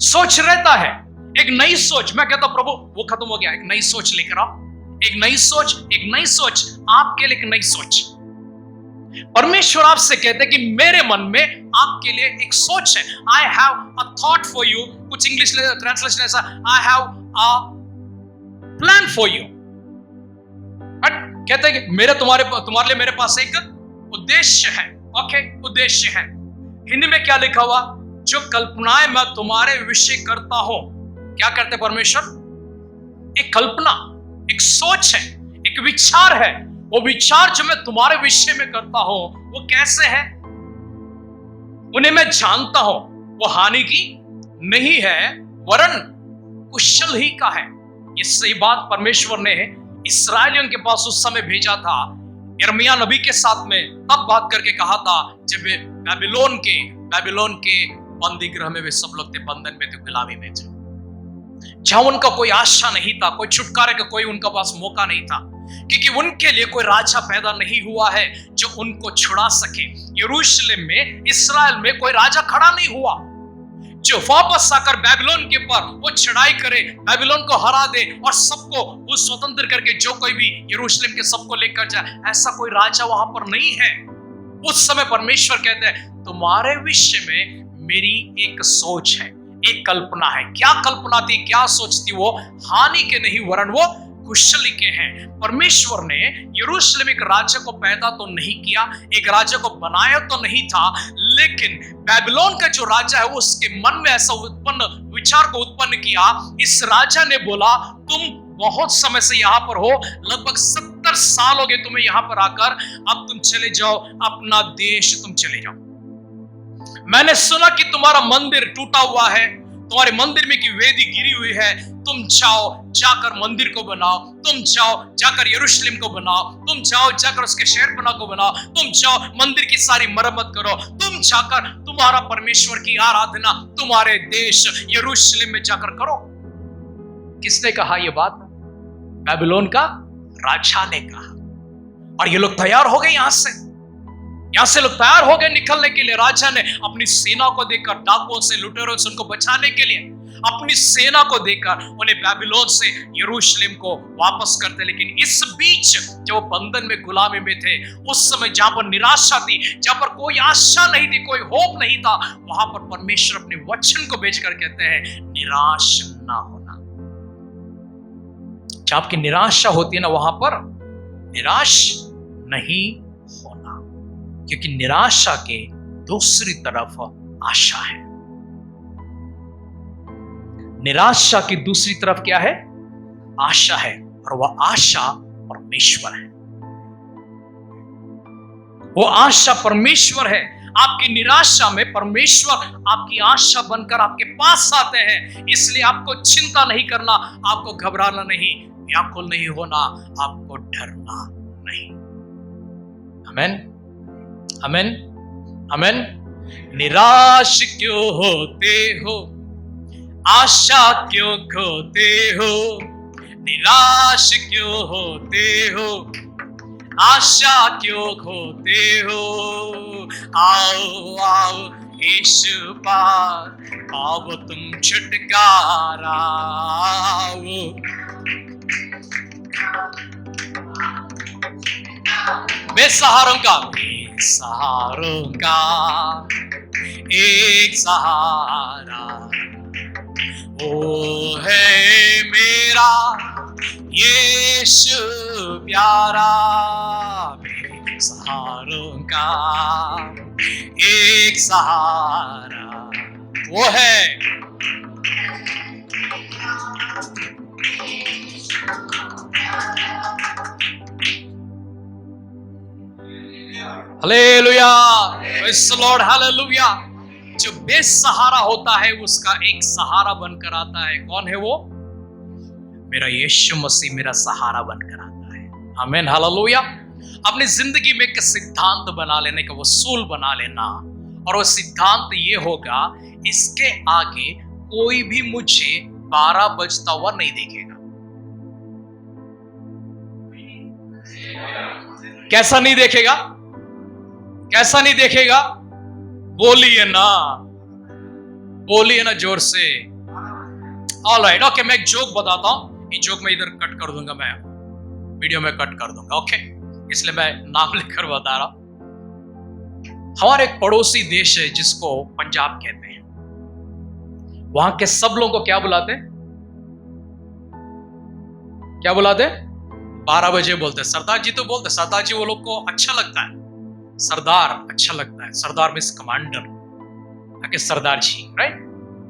सोच रहता है। एक नई सोच। मैं कहता हूं प्रभु वो खत्म हो गया, एक नई सोच लेकर आओ। एक नई सोच, एक नई सोच आपके लिए, एक नई सोच। परमेश्वर आपसे कहते हैं कि मेरे मन में आपके लिए एक सोच है। I have a thought for you. कुछ इंग्लिश ट्रांसलेशन ऐसा, I have a plan for you. But कहते हैं कि तुम्हारे लिए मेरे पास एक उद्देश्य है। ओके, उद्देश्य है। हिंदी में क्या लिखा हुआ? जो कल्पनाएं मैं तुम्हारे विषय करता हूं। क्या करते परमेश्वर? एक कल्पना, एक सोच है, एक विचार है। वो विचार जो मैं तुम्हारे विषय में करता हूं वो कैसे है? उन्हें मैं जानता हूं, वो हानि की नहीं है वरन कुशल ही का है। ये सही बात परमेश्वर ने इस्राएलियों के पास उस समय भेजा था। यिर्मयाह नबी के साथ में तब बात करके कहा था जब बेबीलोन के बंदी गृह में वे सब लोग थे, बंधन में थे, गुलामी में थे, जहां उनका कोई आशा नहीं था, कोई छुटकारे का कोई उनका पास मौका नहीं था। क्योंकि उनके लिए कोई राजा पैदा नहीं हुआ है जो उनको छुड़ा सके। यरूशलेम में, इस्राएल में कोई राजा खड़ा नहीं हुआ जो वापस आकर बेबीलोन के ऊपर वो चढ़ाई करे, बेबीलोन को हरा दे और सबको वो स्वतंत्र करके जो कोई भी यरूशलेम के सबको लेकर जाए। ऐसा कोई राजा वहां पर नहीं है। उस समय परमेश्वर कहते हैं तुम्हारे विषय में मेरी एक सोच है, एक कल्पना है। क्या कल्पना थी, क्या सोच थी? वो हानि के नहीं वरन वो कुशली के हैं। परमेश्वर ने यरूशलेम एक राजा को पैदा तो नहीं किया, एक राजा को बनाया तो नहीं था, लेकिन बेबीलोन का जो राजा है उसके मन में ऐसा विचार को उत्पन्न किया। इस राजा ने बोला तुम बहुत समय से यहाँ पर हो, लगभग 70 साल हो गए तुम्हें यहाँ पर आकर, अब तुम चले जाओ अपना देश, तुम चले जाओ। मैंने सुना कि तुम्हारा मंदिर टूटा हुआ है, तुम्हारे मंदिर में की वेदी गिरी हुई है, तुम जाओ जाकर मंदिर को बनाओ, तुम जाओ जाकर यरूशलेम को बनाओ, तुम जाओ जाकर उसके शहर पना को बनाओ, तुम जाओ मंदिर की सारी मरम्मत करो, तुम जाकर तुम्हारा परमेश्वर की आराधना तुम्हारे देश यरूशलेम में जाकर करो। किसने कहा यह बात? बेबीलोन का राजा ने कहा। और ये लोग तैयार हो गए, यहां से लोग तैयार हो गए निकलने के लिए। राजा ने अपनी सेना को देखकर, डाकुओं से, लुटेरों से उनको बचाने के लिए अपनी सेना को देखकर उन्हें बेबीलोन से यरूशलेम को वापस करते। लेकिन इस बीच जब वो बंधन में, गुलामी में थे, उस समय जहां पर निराशा थी, जहां पर कोई आशा नहीं थी, कोई होप नहीं था, वहां पर परमेश्वर अपने वचन को भेजकर कहते हैं निराश ना होना। जब आपकी निराशा होती है ना, वहां पर निराश नहीं होना, क्योंकि निराशा के दूसरी तरफ आशा है। निराशा की दूसरी तरफ क्या है? आशा है, और वह आशा परमेश्वर है। वो आशा परमेश्वर है। आपकी निराशा में परमेश्वर आपकी आशा बनकर आपके पास आते हैं। इसलिए आपको चिंता नहीं करना, आपको घबराना नहीं, व्याकुल नहीं होना, आपको डरना नहीं। आमेन, आमेन, आमेन। निराश क्यों होते हो, आशा क्यों खोते हो, निराश क्यों होते हो, आशा क्यों खोते हो। आओ आओ यीशु पार, आओ तुम छुटकारा आओ। बेसहारों का एक सहारा, वो है मेरा यीशु प्यारा। बेसहारों का एक सहारा, वो है hallelujah, praise the Lord, hallelujah. जो बेसहारा होता है उसका एक सहारा बनकर आता है। कौन है वो? मेरा यीशु मसीह मेरा सहारा बनकर आता है। आमीन, हालेलुया। अपनी जिंदगी में एक सिद्धांत बना लेने का, वसूल बना लेना, और वो सिद्धांत ये होगा, इसके आगे कोई भी मुझे 12 बजता हुआ नहीं देखेगा। कैसा नहीं देखेगा? कैसा नहीं देखेगा? बोलिए ना, बोलिए ना जोर से। ऑलराइट, ओके, मैं एक जोक बताता हूं। ये जोक मैं इधर कट कर दूंगा, मैं वीडियो में कट कर दूंगा, ओके, इसलिए मैं नाम लिखकर बता रहा हूं। हमारे एक पड़ोसी देश है जिसको पंजाब कहते हैं। वहां के सब लोगों को क्या बुलाते हैं? क्या बुलाते हैं? 12 बजे बोलते हैं। सरदार जी तो बोलते हैं। सरदार जी वो लोग को अच्छा लगता है, सरदार अच्छा लगता है। सरदार मींस कमांडर, ताकि सरदार जी, राइट?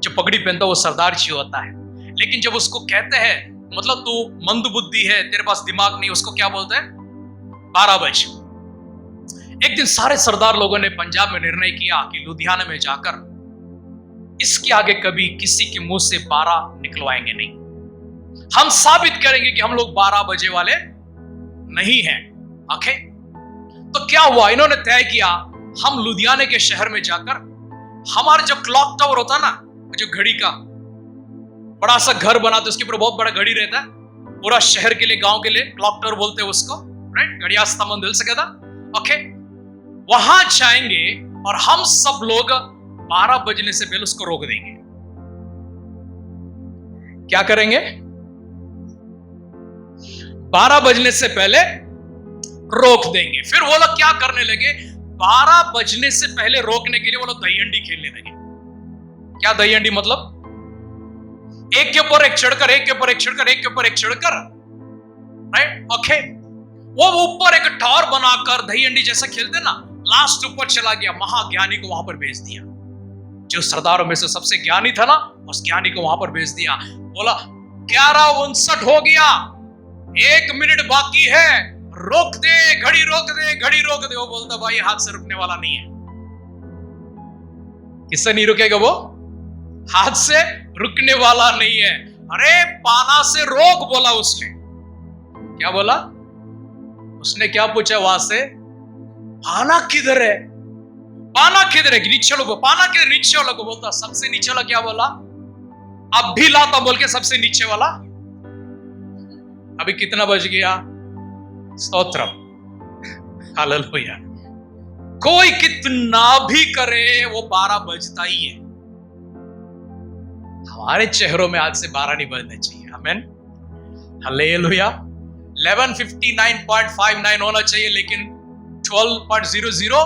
जो पगड़ी पहनता है वो सरदार जी होता है। लेकिन जब उसको कहते हैं मतलब तू मंदबुद्धि है, तेरे पास दिमाग नहीं, उसको क्या बोलते हैं? 12 बजे। एक दिन सारे सरदार लोगों ने पंजाब में निर्णय किया कि लुधियाना में जाकर इसके आगे कभी किसी के मुंह से 12 निकलवाएंगे नहीं। हम साबित करेंगे कि हम लोग 12 बजे वाले नहीं हैं। ओके, तो क्या हुआ, इन्होंने तय किया हम लुधियाने के शहर में जाकर, हमारा जो क्लॉक टावर होता है ना, जो घड़ी का बड़ा सा घर बनाते, उसके ऊपर बहुत बड़ा घड़ी रहता है, पूरा शहर के लिए, गांव के लिए, क्लॉक टावर बोलते हैं उसको, राइट, घड़ियाल स्तंभ दिल से कहता, ओके, वहां जाएंगे और हम सब लोग 12 बजने से पहले उसको रोक देंगे। क्या करेंगे? 12 बजने से पहले रोक देंगे। फिर वो लोग क्या करने लगे? 12 बजने से पहले रोकने के लिए वो लोग दही अंडी खेलने लगे। क्या दही अंडी मतलब? एक के ऊपर एक चढ़कर, एक के ऊपर एक चढ़कर, एक के ऊपर एक चढ़कर, राइट, ओके। वो ऊपर एक टावर बनाकर दही अंडी जैसा खेलते ना, लास्ट ऊपर चला गया, महाज्ञानी को वहां पर भेज दिया। जो सरदारों में से सबसे ज्ञानी था ना, उस ज्ञानी को वहां पर भेज दिया। बोला 11:59 हो गया, 1 मिनट बाकी है, रोक दे, घड़ी रोक दे, घड़ी रोक दे। वो बोलता भाई हाथ से रुकने वाला नहीं है। किससे नहीं रुकेगा? वो हाथ से रुकने वाला नहीं है। अरे पाना से रोक, बोला उसने। क्या बोला? उसने क्या पूछा वहां से? पाना किधर है? पाना किधर है? नीचे वालों को पाना किधर? नीचे वालों को बोलता, सबसे नीचे वाला क्या बोला? अब भी लाता बोल के सबसे नीचे वाला। अभी कितना बज गया? स्तोत्रम, हालेलुया। कोई कितना भी करे वो 12 बजता ही है। हमारे चेहरों में आज से 12 नहीं बजने चाहिए। आमीन, हालेलुया। 11:59.59 होना चाहिए, लेकिन 12.00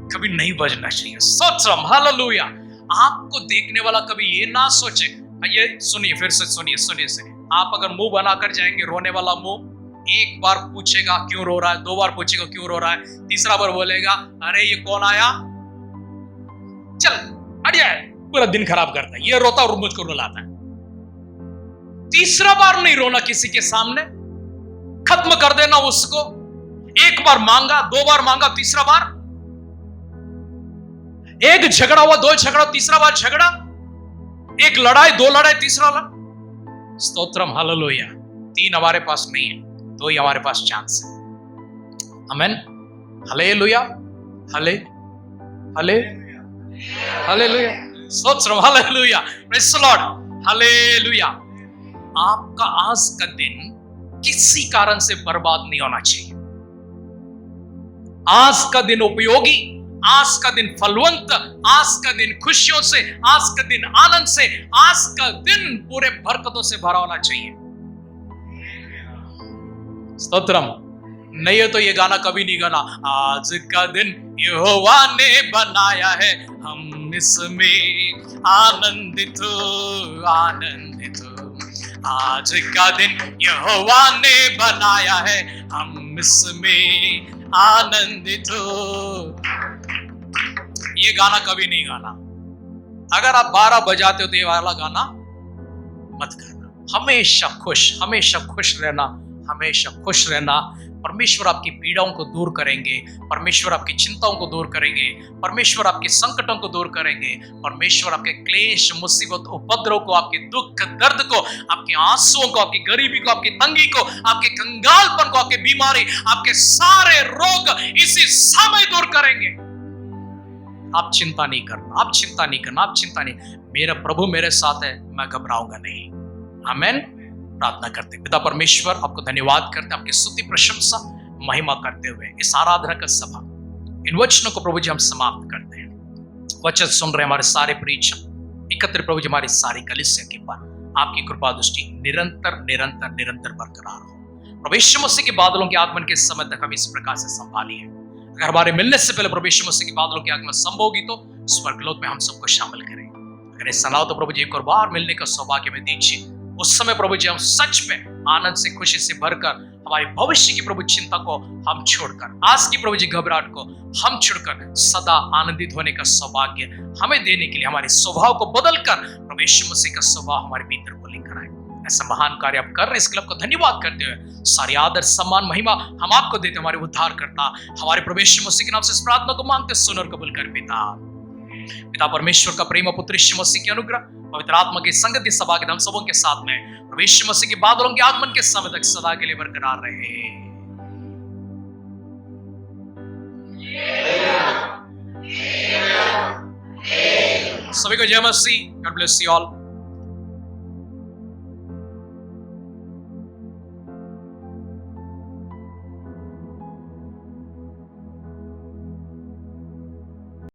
कभी नहीं बजना चाहिए। स्तोत्रम, हालेलुया। आपको देखने वाला कभी ये ना सोचे, ये सुनिए, फिर से सुनिए, सुनिए, सुनिए। आप अगर मुंह बनाकर जाएंगे, रोने वाला मुंह, एक बार पूछेगा क्यों रो रहा है, 2 बार पूछेगा क्यों रो रहा है, तीसरा बार बोलेगा अरे ये कौन आया, चल हट जाए, पूरा दिन खराब करता है, ये रोता और मुझको रुलाता है। तीसरा बार नहीं रोना किसी के सामने, खत्म कर देना उसको। एक बार मांगा, 2 बार मांगा, तीसरा बार एक झगड़ा हुआ, 2 झगड़ा, तीसरा बार झगड़ा, एक लड़ाई, 2 लड़ाई, तीसरा लड़ाई। स्तोत्रम, हालेलुया। 3 हमारे पास नहीं है, 2 ही हमारे पास चांस है। आमीन, हालेलुया, हाले हाले hallelujah, stotram, hallelujah, praise the Lord, hallelujah. आपका आज का दिन किसी कारण से बर्बाद नहीं होना चाहिए। आज का दिन उपयोगी, आज का दिन फलवंत, आज का दिन खुशियों से, आज का दिन आनंद से, आज का दिन पूरे बरकतों से भरा होना चाहिए। स्तोत्रम। नहीं है तो ये गाना कभी नहीं गाना। आज का दिन यहोवा ने बनाया है, हम इसमें आनंदित हो, आनंदित हो। आज का दिन यहोवा ने बनाया है, हम इसमें आनंदित हो। ये गाना कभी नहीं गाना। अगर आप 12 बजाते हो तो ये वाला गाना मत गाना। हमेशा खुश रहना, हमेशा खुश रहना। परमेश्वर आपकी पीड़ाओं को दूर करेंगे, परमेश्वर आपकी चिंताओं को दूर करेंगे, परमेश्वर आपके संकटों को दूर करेंगे, परमेश्वर आपके क्लेश, मुसीबत, उपद्रव को, आपके दुख, दर्द को, आपके आंसुओं को, आपकी गरीबी को, आपकी तंगी को, आपके कंगालपन को, आपके बीमारी, आपके सारे रोग इसी समय दूर करेंगे। आप चिंता नहीं करना, आप चिंता नहीं करना, आप चिंता नहीं। मेरा प्रभु मेरे साथ है, मैं घबराऊंगा नहीं। आमीन। प्रार्थना करते पिता परमेश्वर, आपको धन्यवाद करते, आपकी स्तुति, प्रशंसा, महिमा करते हुए इस आराधना का सभा, इन वचनों को प्रभु जी हम समाप्त करते हैं। वचन सुन रहे हमारे सारे प्रीचक एकत्र प्रभु जी, हमारी सारी कलीसिया के पर आपकी कृपा दृष्टि निरंतर निरंतर निरंतर बरकरार हो। प्रभु यीशु मसीह के बादलों के आगमन के समय तक हम इस प्रकार से संभालिए। अगर हमारे मिलने से पहले प्रभु यीशु मसीह के बादलों के आगमन संभव होगी तो स्वर्गलोक में हम सबको शामिल करें। अगर ऐसा ना हो तो प्रभु जी एक और बार मिलने का सौभाग्य में दीजिए। उस समय प्रभु जी हम सच में आनंद से, खुशी से भरकर हमारे भविष्य की प्रभु चिंता को हम छोड़कर, आज की प्रभु जी घबराहट को हम छोड़कर सदा आनंदित होने का सौभाग्य हमें देने के लिए हमारे स्वभाव को बदलकर प्रभु यीशु मसीह का स्वभाव हमारे भीतर को लेकर आए। ऐसा महान कार्य आप कर रहे, इसके लिए आपको धन्यवाद करते हुए सारी आदर, सम्मान, महिमा हम आपको देते, हमारे उद्धार करता हमारे प्रभु यीशु मसीह के नाम से इस प्रार्थना को मांगते, सुन और कबूल कर। पिता परमेश्वर का प्रेम, पुत्र यीशु मसीह की अनुग्रह, पवित्र आत्मा की संगति सभा के हम सबों के साथ में प्रभु यीशु मसीह के बादलों के आगमन के समय तक सदा के लिए बरकरार रहे। सभी को जय मसीह। God bless you all.